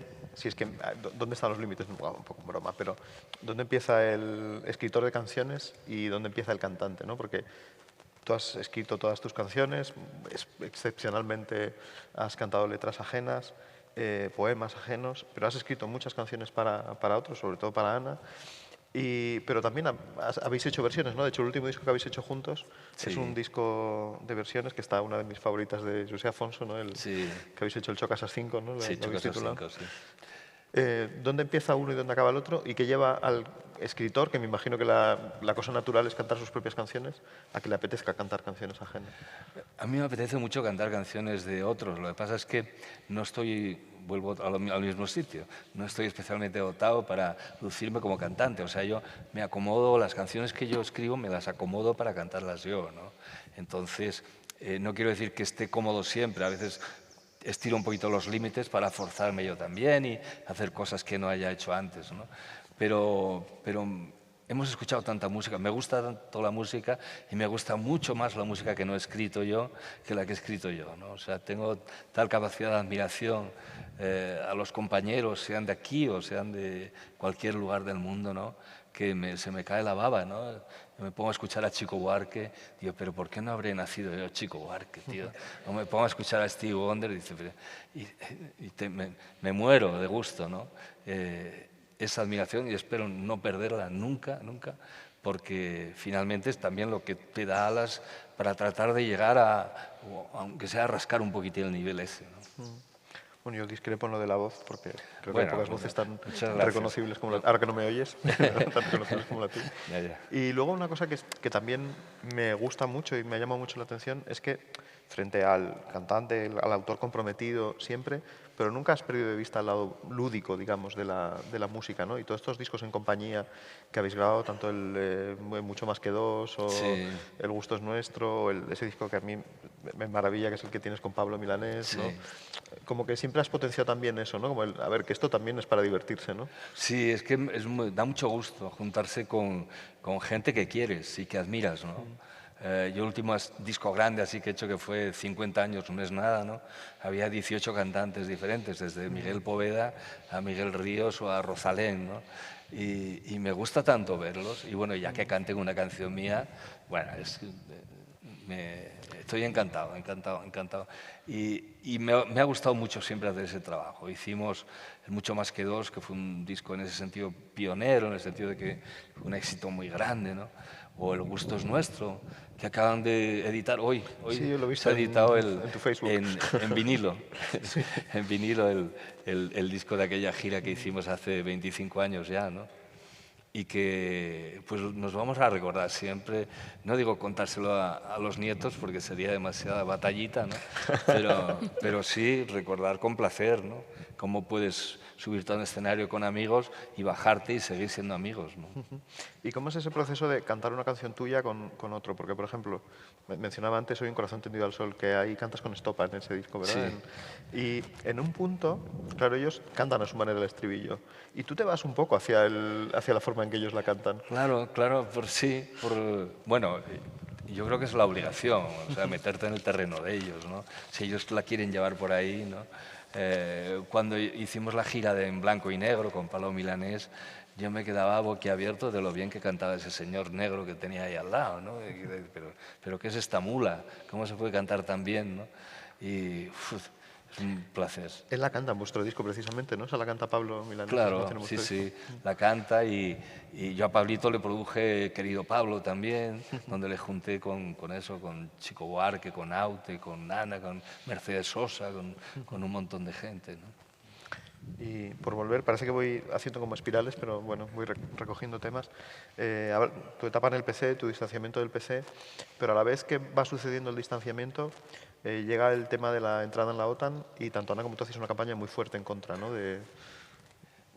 C: están los límites, un poco en broma, pero dónde empieza el escritor de canciones y dónde empieza el cantante, ¿no? Porque tú has escrito todas tus canciones, excepcionalmente has cantado letras ajenas, poemas ajenos, pero has escrito muchas canciones para otros, sobre todo para Ana. Pero también habéis hecho versiones, ¿no? De hecho, el último disco que habéis hecho juntos es un disco de versiones que está una de mis favoritas de José Afonso, ¿no? Que habéis hecho el Chocasas 5, ¿no?
B: Sí, Chocasas 5, sí.
C: ¿Dónde empieza uno y dónde acaba el otro? ¿Y qué lleva al escritor, que me imagino que la cosa natural es cantar sus propias canciones, a que le apetezca cantar canciones ajenas?
B: A mí me apetece mucho cantar canciones de otros. Lo que pasa es que no vuelvo al mismo sitio, no estoy especialmente dotado para lucirme como cantante. O sea, yo me acomodo, las canciones que yo escribo me las acomodo para cantarlas yo, ¿no? Entonces, no quiero decir que esté cómodo siempre. A veces estiro un poquito los límites para forzarme yo también y hacer cosas que no haya hecho antes, ¿no? Pero hemos escuchado tanta música, me gusta tanto la música y me gusta mucho más la música que no he escrito yo que la que he escrito yo, ¿no? O sea, tengo tal capacidad de admiración a los compañeros, sean de aquí o sean de cualquier lugar del mundo, ¿no? Que se me cae la baba, ¿no? Yo me pongo a escuchar a Chico Buarque, digo, pero ¿por qué no habré nacido yo Chico Buarque, tío? O me pongo a escuchar a Stevie Wonder y, dice, me muero de gusto, ¿no? Esa admiración y espero no perderla nunca, nunca, porque finalmente es también lo que te da alas para tratar de llegar aunque sea a rascar un poquitín el nivel ese, ¿no?
C: Bueno, yo discrepo en lo de la voz, porque creo que
B: Bueno,
C: hay pocas voces tan
B: muchas
C: reconocibles como la ahora que no me oyes, tan reconocibles como la tuya.
B: Ya.
C: Y luego una cosa que también me gusta mucho y me llama mucho la atención es que frente al cantante, al autor comprometido siempre, pero nunca has perdido de vista el lado lúdico, digamos, de la música, ¿no? Y todos estos discos en compañía que habéis grabado, tanto el Mucho más que dos, o
B: Sí.
C: El gusto es nuestro, o ese disco que a mí me maravilla, que es el que tienes con Pablo Milanés,
B: Sí.
C: ¿no? Como que siempre has potenciado también eso, ¿no? Como a ver, que esto también es para divertirse, ¿no?
B: Sí, es que da mucho gusto juntarse con gente que quieres y que admiras, ¿no? Yo el último disco grande así que he hecho, que fue 50 años, no es nada, ¿no? Había 18 cantantes diferentes, desde Miguel Poveda a Miguel Ríos o a Rosalén, ¿no? Y me gusta tanto verlos. Y bueno, ya que canten una canción mía, bueno, estoy encantado, encantado, encantado. Y me ha gustado mucho siempre hacer ese trabajo. Hicimos Mucho más que dos, que fue un disco en ese sentido pionero, en el sentido de que fue un éxito muy grande, ¿no? O El gusto es nuestro, que acaban de editar hoy.
C: Sí, yo lo he visto
B: se ha editado
C: en tu Facebook.
B: en vinilo, en vinilo el disco de aquella gira que hicimos hace 25 años ya, ¿no? Y que pues nos vamos a recordar siempre, no digo contárselo a los nietos porque sería demasiada batallita, ¿no? Pero sí recordar con placer, ¿no? Cómo puedes subirte a un escenario con amigos y bajarte y seguir siendo amigos, ¿no?
C: ¿Y cómo es ese proceso de cantar una canción tuya con otro? Porque, por ejemplo, mencionaba antes Hoy un corazón tendido al sol, que ahí cantas con Estopa en ese disco, ¿verdad?
B: Sí.
C: Y en un punto, claro, ellos cantan a su manera el estribillo. Y tú te vas un poco hacia la forma en que ellos la cantan.
B: Claro, claro, bueno, yo creo que es la obligación, o sea, meterte en el terreno de ellos, ¿no? Si ellos la quieren llevar por ahí, ¿no? Cuando hicimos la gira de En blanco y negro con Pablo Milanés, yo me quedaba boquiabierto de lo bien que cantaba ese señor negro que tenía ahí al lado, ¿no? Pero ¿qué es esta mula? ¿Cómo se puede cantar tan bien, no? Y es un placer.
C: Él la canta en vuestro disco precisamente, ¿no? O sea, la canta Pablo Milanés.
B: Claro, sí, sí, la canta y yo a Pablito le produje Querido Pablo también, donde le junté con eso, con Chico Buarque, con Aute, con Nana, con Mercedes Sosa, con un montón de gente, ¿no?
C: Y por volver, parece que voy haciendo como espirales, pero bueno, voy recogiendo temas. A ver, tu etapa en el PC, tu distanciamiento del PC, pero a la vez que va sucediendo el distanciamiento, llega el tema de la entrada en la OTAN y tanto Ana como tú hacéis una campaña muy fuerte en contra, ¿no?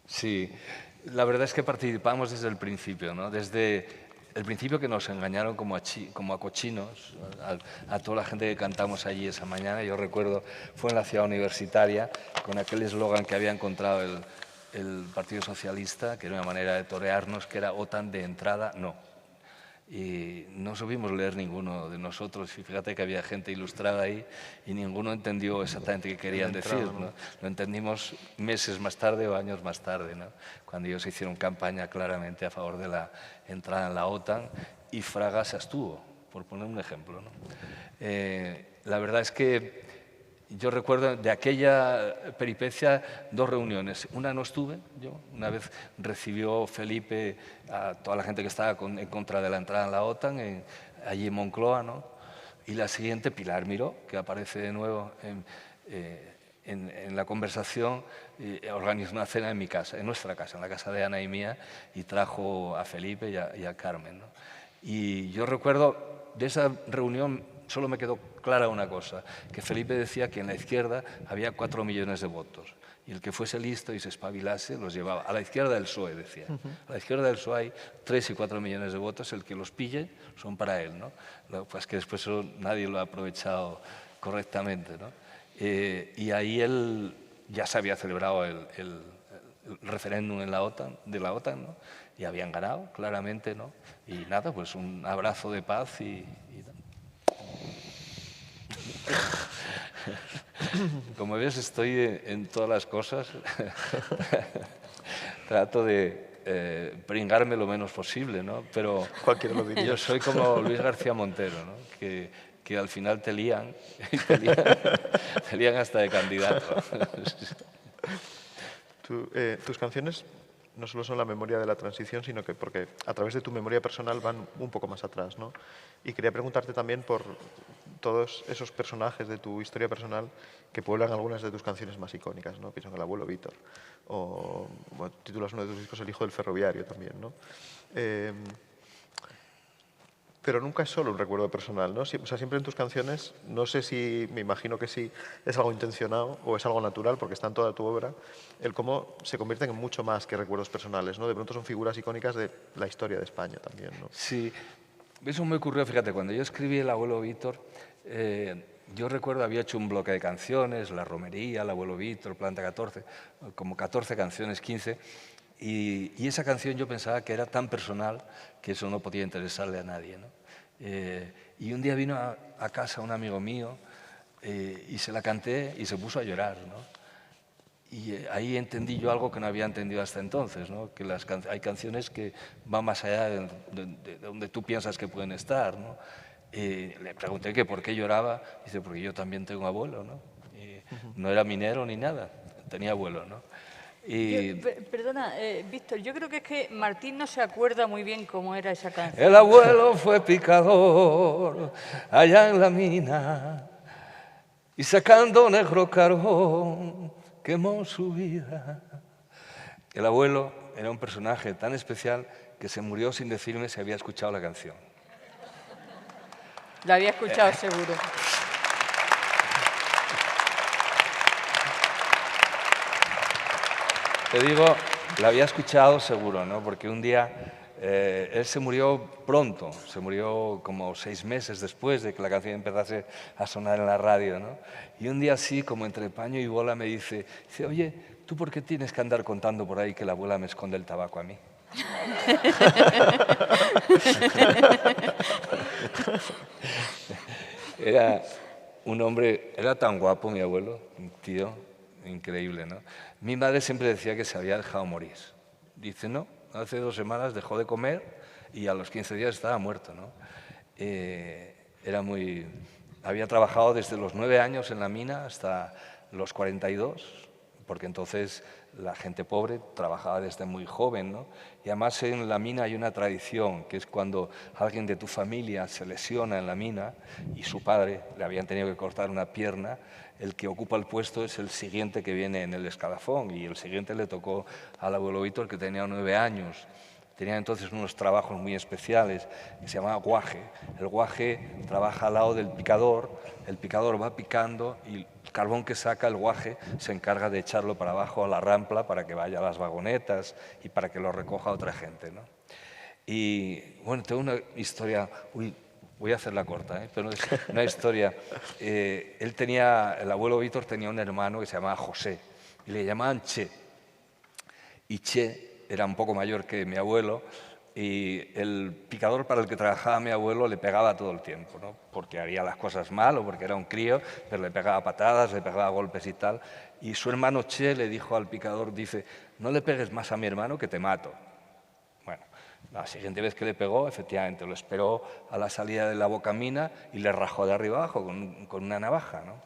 B: Sí, la verdad es que participamos desde el principio, ¿no? Desde el principio que nos engañaron como a cochinos, a toda la gente que cantamos allí esa mañana. Yo recuerdo, fue en la ciudad universitaria, con aquel eslogan que había encontrado el Partido Socialista, que era una manera de torearnos, que era OTAN de entrada, no. Y no supimos leer ninguno de nosotros, y fíjate que había gente ilustrada ahí y ninguno entendió exactamente qué querían decir, ¿no? Lo entendimos meses más tarde o años más tarde, ¿no? Cuando ellos hicieron campaña claramente a favor de la entrada en la OTAN y Fraga se abstuvo, por poner un ejemplo, ¿no? La verdad es que yo recuerdo de aquella peripecia 2 reuniones. Una no estuve yo, una vez recibió Felipe a toda la gente que estaba en contra de la entrada en la OTAN, allí en Moncloa, ¿no? Y la siguiente, Pilar Miró, que aparece de nuevo en la conversación, organizó una cena en mi casa, en nuestra casa, en la casa de Ana y mía, y trajo a Felipe y a Carmen, ¿no? Y yo recuerdo de esa reunión solo me quedó clara una cosa, que Felipe decía que en la izquierda había 4 millones de votos y el que fuese listo y se espabilase los llevaba. A la izquierda del PSOE, decía. A la izquierda del PSOE hay 3 y 4 millones de votos, el que los pille son para él, ¿no? Pues que después eso nadie lo ha aprovechado correctamente, ¿no? Y ahí él ya se había celebrado el referéndum de la OTAN, ¿no? y habían ganado, claramente, ¿no? Y nada, pues un abrazo de paz y como ves, estoy en todas las cosas. Trato de pringarme lo menos posible, ¿no? Pero
C: Cualquiera lo diría.
B: yo soy como Luis García Montero, ¿no? Que al final te lían, te lían hasta de candidato.
C: Tus canciones no solo son la memoria de la transición, sino que porque a través de tu memoria personal van un poco más atrás, ¿no? Y quería preguntarte también por todos esos personajes de tu historia personal que pueblan algunas de tus canciones más icónicas, ¿no? Pienso en El abuelo Vítor, o bueno, titulas uno de tus discos El hijo del ferroviario también, ¿no? Pero nunca es solo un recuerdo personal, ¿no? O sea, siempre en tus canciones, no sé si, me imagino que sí, es algo intencionado o es algo natural, porque está en toda tu obra, el cómo se convierten en mucho más que recuerdos personales, ¿no? De pronto son figuras icónicas de la historia de España también, ¿no?
B: Sí, eso me ocurrió, fíjate, cuando yo escribí El abuelo Vítor, yo recuerdo había hecho un bloque de canciones, La romería, El abuelo Vítor, Planta 14, como 14 canciones, 15, y esa canción yo pensaba que era tan personal que eso no podía interesarle a nadie, ¿no? Y un día vino a casa un amigo mío y se la canté y se puso a llorar, ¿no? Y ahí entendí yo algo que no había entendido hasta entonces, ¿no? Que hay canciones que van más allá de donde tú piensas que pueden estar, ¿no? Le pregunté que por qué lloraba, dice, porque yo también tengo abuelo, ¿no? No era minero ni nada, tenía abuelo, ¿no?
A: Perdona, Víctor, yo creo que es que Martín no se acuerda muy bien cómo era esa canción.
B: El abuelo fue picador allá en la mina y sacando negro carbón quemó su vida. El abuelo era un personaje tan especial que se murió sin decirme si había escuchado la canción.
A: La había escuchado seguro.
B: Te digo, la había escuchado seguro, ¿no? Porque un día él se murió pronto, se murió como 6 meses después de que la canción empezase a sonar en la radio, ¿no? Y un día así, como entre paño y bola, me dice, oye, ¿tú por qué tienes que andar contando por ahí que la abuela me esconde el tabaco a mí? Era un hombre, era tan guapo mi abuelo, un tío increíble, ¿no? Mi madre siempre decía que se había dejado morir. Dice, no, hace 2 semanas dejó de comer y a los 15 días estaba muerto, ¿no? Había trabajado desde los 9 años en la mina hasta los 42, porque entonces la gente pobre trabajaba desde muy joven, ¿no? Y además en la mina hay una tradición, que es cuando alguien de tu familia se lesiona en la mina y su padre le habían tenido que cortar una pierna, el que ocupa el puesto es el siguiente que viene en el escalafón, y el siguiente le tocó al abuelo Vítor, que tenía 9 años. Tenía entonces unos trabajos muy especiales que se llamaba guaje. El guaje trabaja al lado del picador, el picador va picando y el carbón que saca el guaje se encarga de echarlo para abajo a la rampla para que vaya a las vagonetas y para que lo recoja otra gente, ¿no? Y bueno, tengo una historia, voy a hacerla corta, pero es una historia. El abuelo Vítor tenía un hermano que se llamaba José y le llamaban Che. Y Che era un poco mayor que mi abuelo y el picador para el que trabajaba mi abuelo le pegaba todo el tiempo, ¿no? Porque haría las cosas mal o porque era un crío, pero le pegaba patadas, le pegaba golpes y tal. Y su hermano Che le dijo al picador, dice, no le pegues más a mi hermano que te mato. Bueno, la siguiente vez que le pegó, efectivamente, lo esperó a la salida de la bocamina y le rajó de arriba abajo con una navaja, ¿no?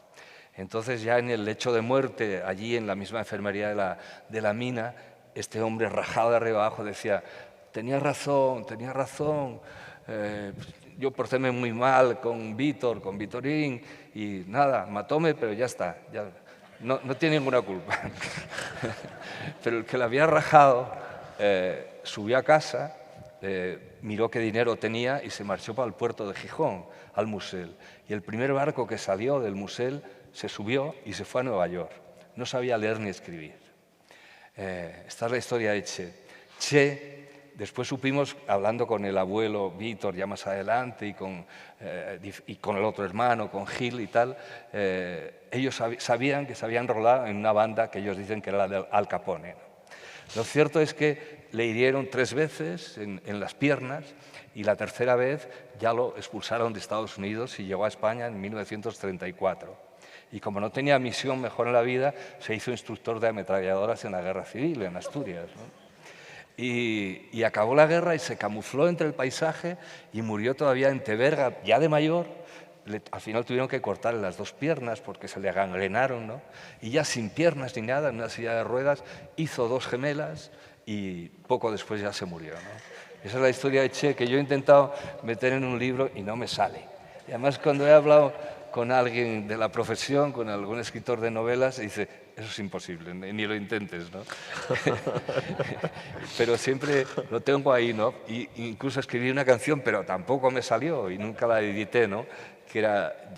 B: Entonces ya en el lecho de muerte, allí en la misma enfermería de la mina, este hombre rajado de arriba abajo decía, tenía razón, yo portéme muy mal con Vítor, con Vitorín, y nada, matóme, pero ya está, ya, no tiene ninguna culpa. Pero el que la había rajado subió a casa, miró qué dinero tenía y se marchó para el puerto de Gijón, al Musel. Y el primer barco que salió del Musel se subió y se fue a Nueva York. No sabía leer ni escribir. Esta es la historia de Che. Che, después supimos, hablando con el abuelo Vítor ya más adelante y con el otro hermano, con Gil y tal, ellos sabían que se habían enrolado en una banda que ellos dicen que era la de Al Capone, ¿no? Lo cierto es que le hirieron 3 veces en las piernas y la tercera vez ya lo expulsaron de Estados Unidos y llegó a España en 1934. Y como no tenía misión mejor en la vida, se hizo instructor de ametralladoras en la Guerra Civil, en Asturias, ¿no? Y acabó la guerra y se camufló entre el paisaje y murió todavía en Teberga, ya de mayor. Al final tuvieron que cortarle las 2 piernas porque se le gangrenaron, ¿no? Y ya sin piernas ni nada, en una silla de ruedas, hizo 2 gemelas y poco después ya se murió, ¿no? Esa es la historia de Che, que yo he intentado meter en un libro y no me sale. Y además cuando he hablado con alguien de la profesión, con algún escritor de novelas, dice, eso es imposible, ni lo intentes, ¿no? Pero siempre lo tengo ahí, ¿no? Y incluso escribí una canción, pero tampoco me salió y nunca la edité, ¿no? Que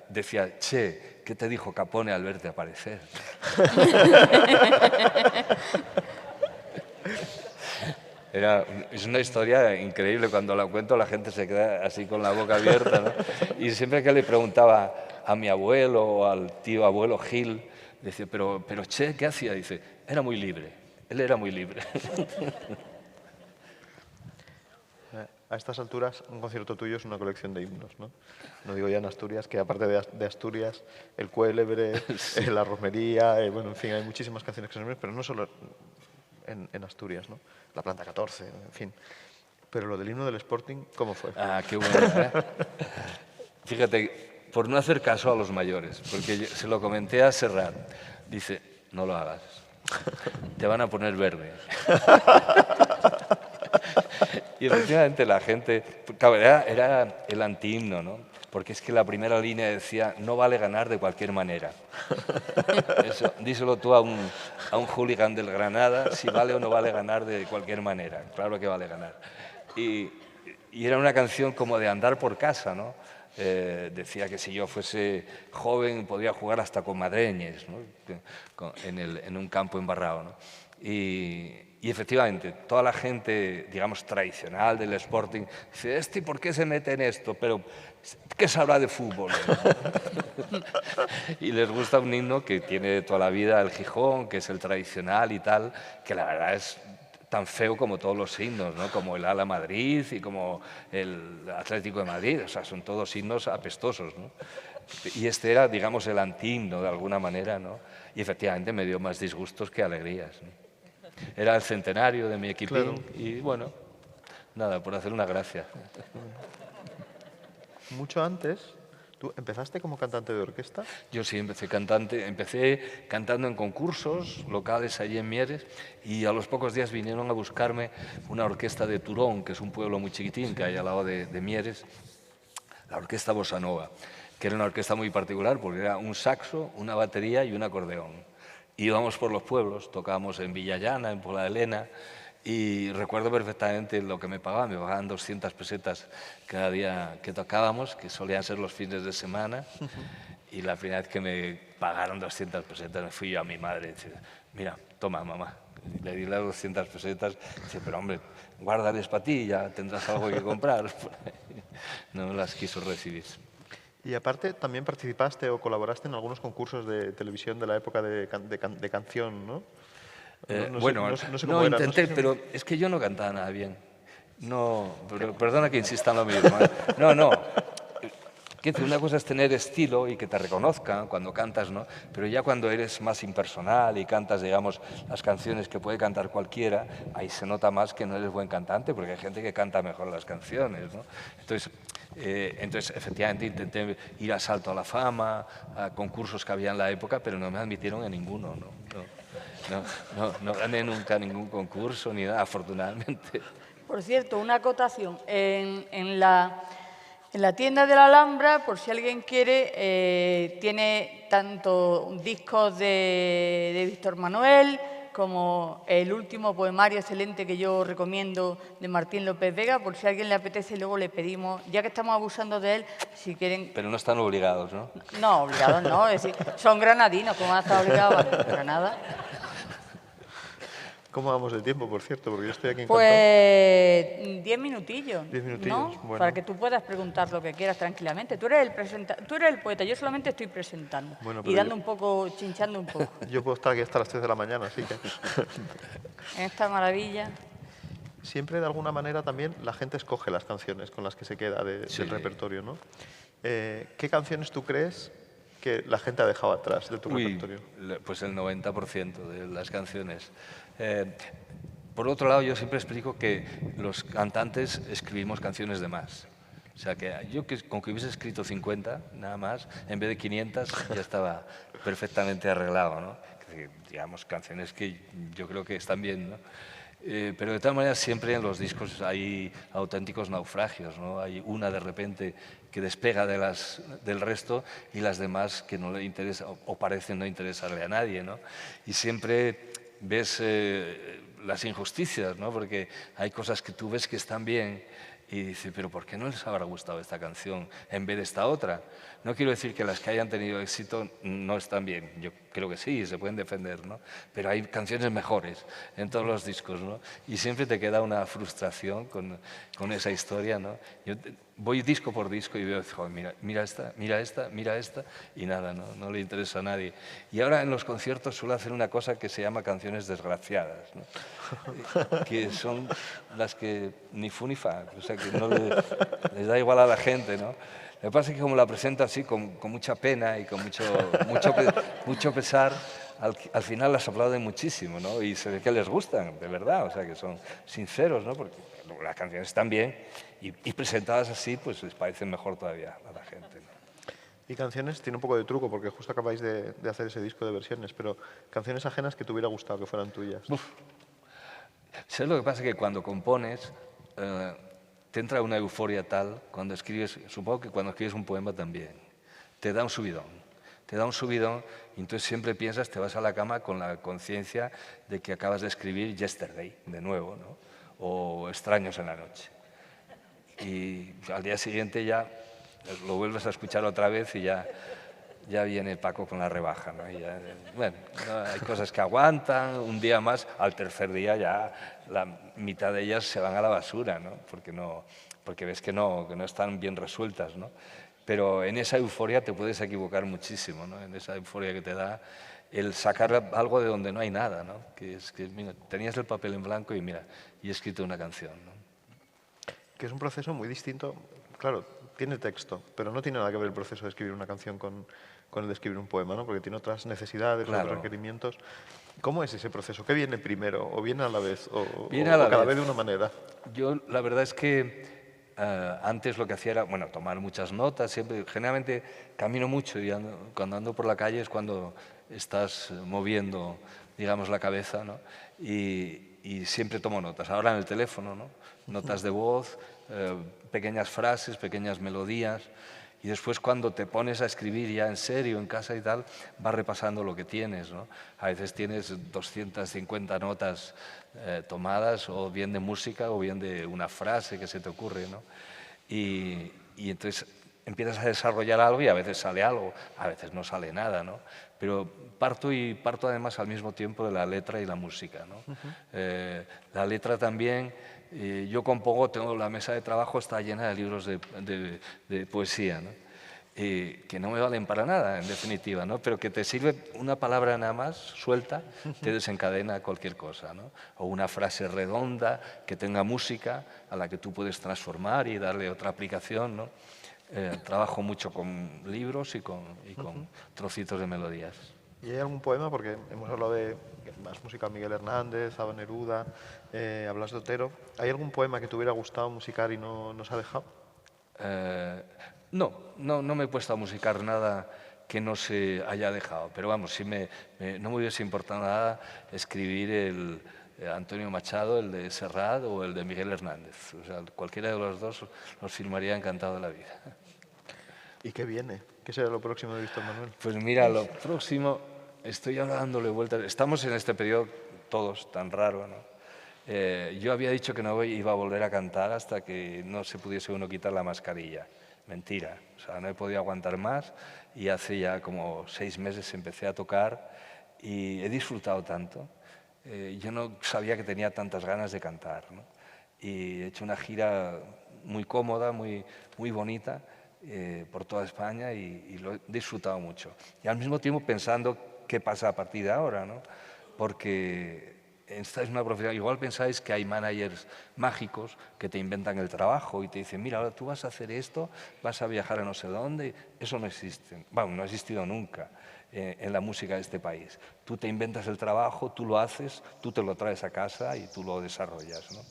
B: decía, Che, ¿qué te dijo Capone al verte aparecer? Es una historia increíble, cuando la cuento la gente se queda así con la boca abierta, ¿no? Y siempre que le preguntaba a mi abuelo o al tío abuelo Gil, decía, pero Che, ¿qué hacía? Dice, era muy libre, él era muy libre.
C: A estas alturas, un concierto tuyo es una colección de himnos, ¿no? No digo ya en Asturias, que aparte de Asturias, el Cuélebre, sí, la Romería, bueno, en fin, hay muchísimas canciones que son himnos, pero no solo en Asturias, ¿no? La Planta 14, en fin. Pero lo del himno del Sporting, ¿cómo fue?
B: Ah, qué bueno, ¿eh? Fíjate, por no hacer caso a los mayores, porque se lo comenté a Serrat, dice, no lo hagas, te van a poner verde. Y efectivamente la gente, claro, era el antihimno, ¿no? Porque es que la primera línea decía, no vale ganar de cualquier manera. Eso, díselo tú a un hooligan del Granada, si vale o no vale ganar de cualquier manera. Claro que vale ganar. Y era una canción como de andar por casa, ¿no? Decía que si yo fuese joven podía jugar hasta con madreñes, ¿no? En un campo embarrado, ¿no? Y efectivamente, toda la gente, digamos, tradicional del Sporting, dice, ¿y por qué se mete en esto? Pero, ¿qué sabrá de fútbol? Y les gusta un himno que tiene toda la vida el Gijón, que es el tradicional y tal, que la verdad es tan feo como todos los himnos, ¿no? Como el Ala Madrid y como el Atlético de Madrid, o sea, son todos himnos apestosos, ¿no? Y este era, digamos, el antihimno de alguna manera, ¿no? Y efectivamente me dio más disgustos que alegrías, ¿no? Era el centenario de mi equipín, claro. Y bueno, nada, por hacer una gracia.
C: Mucho antes, ¿tú empezaste como cantante de orquesta?
B: Yo sí, empecé cantando en concursos locales allí en Mieres y a los pocos días vinieron a buscarme una orquesta de Turón, que es un pueblo muy chiquitín que hay al lado de Mieres, la Orquesta Bossa Nova, que era una orquesta muy particular porque era un saxo, una batería y un acordeón. Íbamos por los pueblos, tocábamos en Villallana, en Pola de Lena, y recuerdo perfectamente lo que me pagaban 200 pesetas cada día que tocábamos, que solían ser los fines de semana, y la primera vez que me pagaron 200 pesetas me fui yo a mi madre y dije, mira, toma mamá, le di las 200 pesetas, y dice, pero hombre, guárdales para ti, ya tendrás algo que comprar. No me las quiso recibir.
C: Y aparte, también participaste o colaboraste en algunos concursos de televisión de la época de canción, ¿no?
B: No intenté, pero es que yo no cantaba nada bien. No, pero perdona que insista en lo mismo, ¿eh? No. Una cosa es tener estilo y que te reconozcan cuando cantas, ¿no? Pero ya cuando eres más impersonal y cantas, digamos, las canciones que puede cantar cualquiera, ahí se nota más que no eres buen cantante, porque hay gente que canta mejor las canciones, ¿no? Entonces, efectivamente, intenté ir a Salto a la Fama, a concursos que había en la época, pero no me admitieron en ninguno, no gané nunca ningún concurso ni nada, afortunadamente.
A: Por cierto, una acotación. En la tienda de la Alhambra, por si alguien quiere, tiene tanto discos de Víctor Manuel como el último poemario excelente que yo recomiendo de Martín López Vega, por si a alguien le apetece, luego le pedimos, ya que estamos abusando de él, si quieren...
B: Pero no están obligados, ¿no?
A: No, obligados no, es decir, son granadinos, ¿cómo van a estar obligados a Granada?
C: ¿Cómo vamos de tiempo, por cierto? Porque yo estoy aquí encantado.
A: Pues 10 minutillos.
C: 10 minutillos,
A: ¿no?
C: bueno.
A: Para que tú puedas preguntar lo que quieras tranquilamente. Tú eres el poeta, yo solamente estoy presentando.
C: Bueno,
A: y dando un poco, chinchando un poco.
C: Yo puedo estar aquí hasta las 3 de la mañana, así que...
A: En esta maravilla.
C: siempre de alguna manera también la gente escoge las canciones con las que se queda
B: Sí.
C: del repertorio, ¿no? ¿Qué canciones tú crees que la gente ha dejado atrás de tu repertorio?
B: Pues el 90% de las canciones. Por otro lado, yo siempre explico que los cantantes escribimos canciones de más. O sea, que yo con que hubiese escrito 50, nada más, en vez de 500, ya estaba perfectamente arreglado, ¿no? Digamos, canciones que yo creo que están bien, ¿no? Pero de todas maneras siempre en los discos hay auténticos naufragios, ¿no? Hay una de repente que despega del resto y las demás que no le interesa o parecen no interesarle a nadie, ¿no? Y siempre ves las injusticias, ¿no? Porque hay cosas que tú ves que están bien y dices, pero ¿por qué no les habrá gustado esta canción en vez de esta otra? No quiero decir que las que hayan tenido éxito no están bien, yo creo que sí, se pueden defender, ¿no? Pero hay canciones mejores en todos los discos, ¿no? Y siempre te queda una frustración con esa historia, ¿no? Yo voy disco por disco y veo, joder, mira esta, mira esta, mira esta, y nada, no le interesa a nadie. Y ahora en los conciertos suelo hacer una cosa que se llama canciones desgraciadas, ¿no? Que son las que ni fu ni fa, o sea, que no les da igual a la gente, ¿no? Lo que pasa es que como la presento así, con mucha pena y con mucho pesar, al final las aplauden muchísimo, ¿no? Y se ve que les gustan, de verdad, o sea, que son sinceros, ¿no? Porque las canciones están bien y presentadas así, pues les parecen mejor todavía a la gente, ¿no?
C: Y canciones, tiene un poco de truco, porque justo acabáis de hacer ese disco de versiones, pero canciones ajenas que te hubiera gustado que fueran tuyas.
B: ¿Sabes lo que pasa? Que cuando compones, te entra una euforia tal, cuando escribes, supongo que cuando escribes un poema también, te da un subidón. Te da un subidón y entonces siempre piensas, te vas a la cama con la conciencia de que acabas de escribir Yesterday, de nuevo, ¿no? O Extraños en la noche. Y al día siguiente ya lo vuelves a escuchar otra vez y ya viene Paco con la rebaja, ¿no? Y ya, bueno, no, hay cosas que aguantan, un día más, al tercer día ya la mitad de ellas se van a la basura, ¿no? Porque ves que no están bien resueltas, ¿no? Pero en esa euforia te puedes equivocar muchísimo, ¿no? En esa euforia que te da el sacar algo de donde no hay nada, ¿no? Que es que, mira, tenías el papel en blanco y mira, y he escrito una canción, ¿no?
C: Que es un proceso muy distinto. Claro, tiene texto, pero no tiene nada que ver el proceso de escribir una canción con el de escribir un poema, ¿no? Porque tiene otras necesidades,
B: Claro.
C: otros requerimientos. ¿Cómo es ese proceso? ¿Qué viene primero? ¿O viene a la vez?
B: Viene a la
C: cada
B: vez.
C: vez de una manera?
B: Yo la verdad es que antes lo que hacía era, bueno, tomar muchas notas, siempre, generalmente camino mucho y cuando ando por la calle es cuando estás moviendo, digamos, la cabeza, ¿no? Y siempre tomo notas. Ahora en el teléfono, ¿no? Notas de voz, pequeñas frases, pequeñas melodías. Y después cuando te pones a escribir ya en serio, en casa y tal, vas repasando lo que tienes, ¿no? A veces tienes 250 notas tomadas, o bien de música o bien de una frase que se te ocurre, ¿no? Y entonces empiezas a desarrollar algo y a veces sale algo, a veces no sale nada, ¿no? Pero parto además al mismo tiempo de la letra y la música, ¿no? La letra también, yo compongo, tengo la mesa de trabajo, está llena de libros de poesía, ¿no? Que no me valen para nada, en definitiva, ¿no? Pero que te sirve una palabra nada más, suelta, te desencadena cualquier cosa, ¿no? O una frase redonda que tenga música a la que tú puedes transformar y darle otra aplicación, ¿no? Trabajo mucho con libros y con trocitos de melodías.
C: ¿Y hay algún poema? Porque hemos hablado de más música Miguel Hernández, Aba Neruda, hablas de Otero. ¿Hay algún poema que te hubiera gustado musicar y no se ha dejado?
B: No me he puesto a musicar nada que no se haya dejado, pero vamos, no me hubiese importado nada escribir el Antonio Machado, el de Serrat o el de Miguel Hernández. O sea, cualquiera de los dos los firmaría encantado de la vida.
C: ¿Y qué viene? ¿Qué será lo próximo de Víctor Manuel?
B: Pues mira, lo próximo, estoy ahora dándole vueltas. Estamos en este periodo todos tan raro, ¿no? Yo había dicho que no iba a volver a cantar hasta que no se pudiese uno quitar la mascarilla. Mentira, o sea, no he podido aguantar más y hace ya como 6 meses empecé a tocar y he disfrutado tanto. Yo no sabía que tenía tantas ganas de cantar, ¿no? Y he hecho una gira muy cómoda, muy bonita, por toda España y lo he disfrutado mucho. Y al mismo tiempo pensando qué pasa a partir de ahora, ¿no? Porque esta es una profesión. Igual pensáis que hay managers mágicos que te inventan el trabajo y te dicen, mira, ahora tú vas a hacer esto, vas a viajar a no sé dónde. Eso no existe. Bueno, no ha existido nunca en la música de este país. Tú te inventas el trabajo, tú lo haces, tú te lo traes a casa y tú lo desarrollas, ¿no?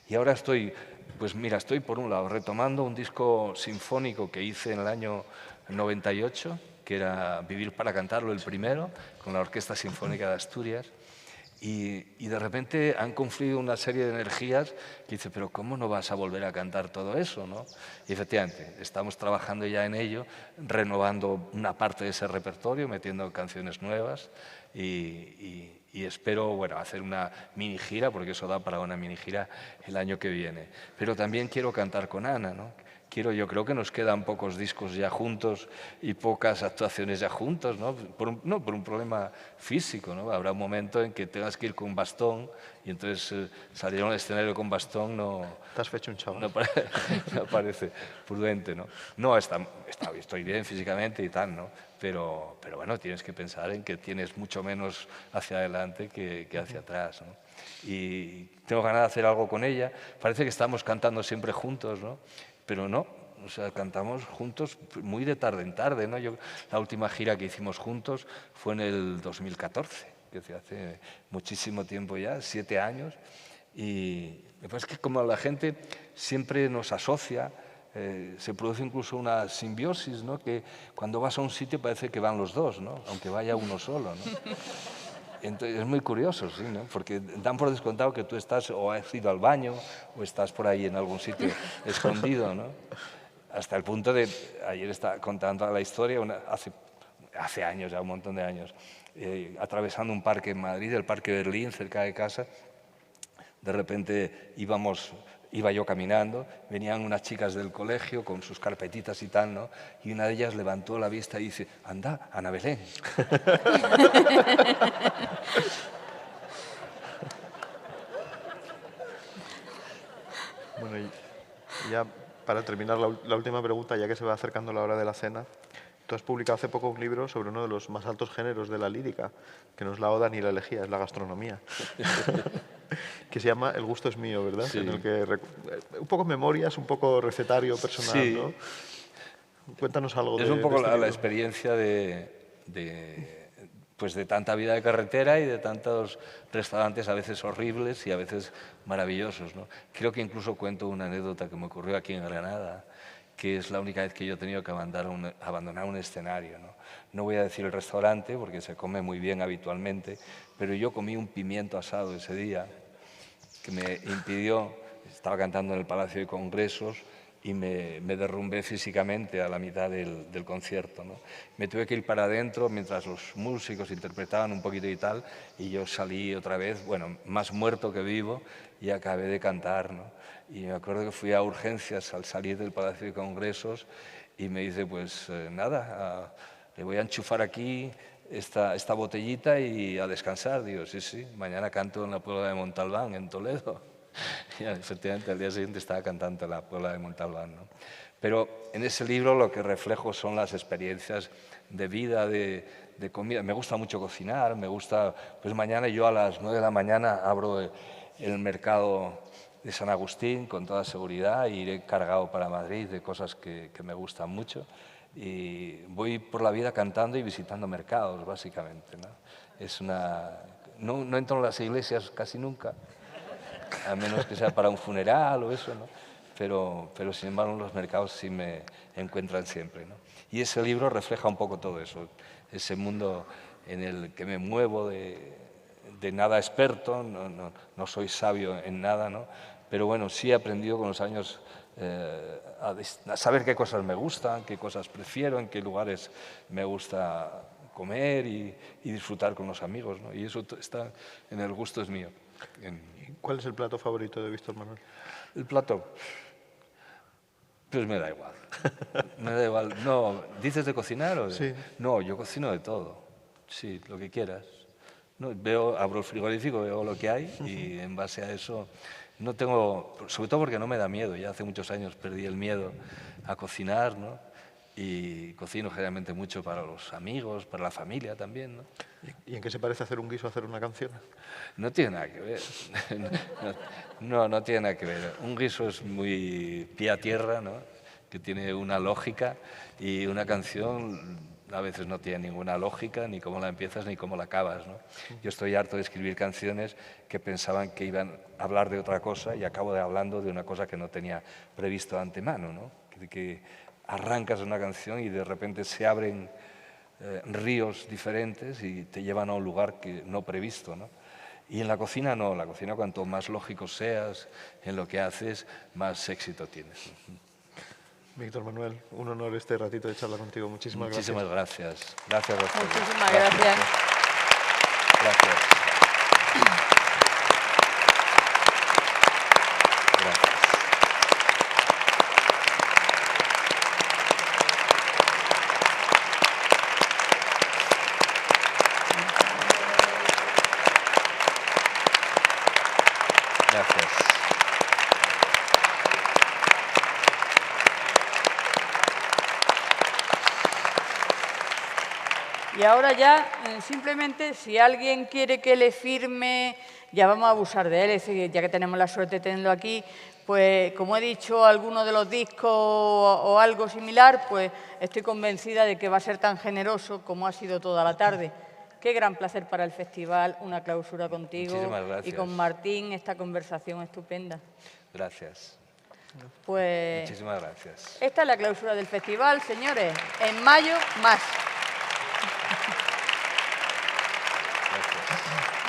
B: Y ahora estoy, pues mira, estoy por un lado retomando un disco sinfónico que hice en el año 98, que era Vivir para cantarlo, el primero, con la Orquesta Sinfónica de Asturias. Y de repente han confluido una serie de energías que dice, pero ¿cómo no vas a volver a cantar todo eso, no? Y efectivamente, estamos trabajando ya en ello, renovando una parte de ese repertorio, metiendo canciones nuevas y espero, bueno, hacer una mini gira, porque eso da para una mini gira el año que viene. Pero también quiero cantar con Ana, ¿no? Yo creo que nos quedan pocos discos ya juntos y pocas actuaciones ya juntos, ¿no? No por un problema físico, ¿no? Habrá un momento en que tengas que ir con bastón y entonces salir a un escenario con bastón no...
C: Te has hecho un chaval.
B: No parece prudente, ¿no? No, estoy bien físicamente y tal, ¿no? Pero bueno, tienes que pensar en que tienes mucho menos hacia adelante que hacia atrás, ¿no? Y tengo ganas de hacer algo con ella. Parece que estamos cantando siempre juntos, ¿no? Pero no, o sea, cantamos juntos muy de tarde en tarde, ¿no? La última gira que hicimos juntos fue en el 2014, que hace muchísimo tiempo ya, 7 años, y lo que pasa es que como la gente siempre nos asocia, se produce incluso una simbiosis, ¿no? Que cuando vas a un sitio parece que van los dos, ¿no? Aunque vaya uno solo, ¿no? Entonces, es muy curioso, sí, ¿no? Porque dan por descontado que tú estás o has ido al baño o estás por ahí en algún sitio escondido, ¿no? Hasta el punto de, ayer estaba contando la historia, hace años, ya un montón de años, atravesando un parque en Madrid, el Parque Berlín, cerca de casa, de repente iba yo caminando, venían unas chicas del colegio con sus carpetitas y tal, ¿no? Y una de ellas levantó la vista y dice, anda, Ana Belén.
C: Bueno, y ya para terminar la última pregunta, ya que se va acercando la hora de la cena, tú has publicado hace poco un libro sobre uno de los más altos géneros de la lírica, que no es la oda ni la elegía, es la gastronomía. Que se llama El gusto es mío, ¿verdad?
B: Sí.
C: En el que un poco memorias, un poco recetario personal,
B: sí.
C: ¿no? Cuéntanos algo
B: Es un poco
C: este
B: la
C: libro.
B: experiencia pues de tanta vida de carretera y de tantos restaurantes a veces horribles y a veces maravillosos, ¿no? Creo que incluso cuento una anécdota que me ocurrió aquí en Granada, que es la única vez que yo he tenido que abandonar un escenario, ¿no? No voy a decir el restaurante porque se come muy bien habitualmente, pero yo comí un pimiento asado ese día que me impidió, estaba cantando en el Palacio de Congresos y me derrumbé físicamente a la mitad del concierto, ¿no? Me tuve que ir para adentro mientras los músicos interpretaban un poquito y tal, y yo salí otra vez, bueno, más muerto que vivo, y acabé de cantar, ¿no? Y me acuerdo que fui a urgencias al salir del Palacio de Congresos y me dice, pues nada, le voy a enchufar aquí esta botellita y a descansar. Digo, sí, sí, mañana canto en la Puebla de Montalbán, en Toledo. Y efectivamente, al día siguiente estaba cantando en la Puebla de Montalbán, ¿no? Pero en ese libro lo que reflejo son las experiencias de vida, de comida. Me gusta mucho cocinar, me gusta... Pues mañana yo a las 9 de la mañana abro el mercado de San Agustín con toda seguridad e iré cargado para Madrid de cosas que me gustan mucho. Y voy por la vida cantando y visitando mercados, básicamente, ¿no? No entro en las iglesias casi nunca, a menos que sea para un funeral o eso, ¿no? Pero sin embargo los mercados sí me encuentran siempre, ¿no? Y ese libro refleja un poco todo eso, ese mundo en el que me muevo de nada experto, no soy sabio en nada, ¿no? Pero bueno, sí he aprendido con los años a saber qué cosas me gustan, qué cosas prefiero, en qué lugares me gusta comer y disfrutar con los amigos, ¿no? Y eso está en El gusto es mío.
C: ¿Cuál es el plato favorito de Víctor Manuel?
B: El plato, pues me da igual. Me da igual. No, ¿dices de cocinar o de...?
C: Sí.
B: No, yo cocino de todo. Sí, lo que quieras. No, abro el frigorífico, veo lo que hay y en base a eso no tengo, sobre todo porque no me da miedo. Ya hace muchos años perdí el miedo a cocinar, ¿no? Y cocino generalmente mucho para los amigos, para la familia también, ¿no?
C: ¿Y en qué se parece hacer un guiso a hacer una canción?
B: No tiene nada que ver. No tiene nada que ver. Un guiso es muy pie a tierra, ¿no? Que tiene una lógica, y una canción a veces no tiene ninguna lógica, ni cómo la empiezas ni cómo la acabas, ¿no? Yo estoy harto de escribir canciones que pensaban que iban a hablar de otra cosa y acabo hablando de una cosa que no tenía previsto de antemano, ¿no? Que arrancas una canción y de repente se abren ríos diferentes y te llevan a un lugar que no previsto, ¿no? Y en la cocina no, en la cocina cuanto más lógico seas en lo que haces, más éxito tienes.
C: Víctor Manuel, un honor este ratito de charla contigo. Muchísimas gracias.
B: Muchísimas gracias. Gracias, Rogelio.
A: Muchísimas gracias.
B: Gracias. Gracias.
A: Y ahora ya, simplemente, si alguien quiere que le firme, ya vamos a abusar de él, es decir, ya que tenemos la suerte de tenerlo aquí, pues como he dicho, alguno de los discos o algo similar, pues estoy convencida de que va a ser tan generoso como ha sido toda la tarde. Qué gran placer para el festival, una clausura contigo.
B: Muchísimas gracias.
A: Y con Martín, esta conversación estupenda.
B: Gracias.
A: Pues
B: Muchísimas gracias.
A: esta es la clausura del festival, señores. En mayo, más.
B: Gracias.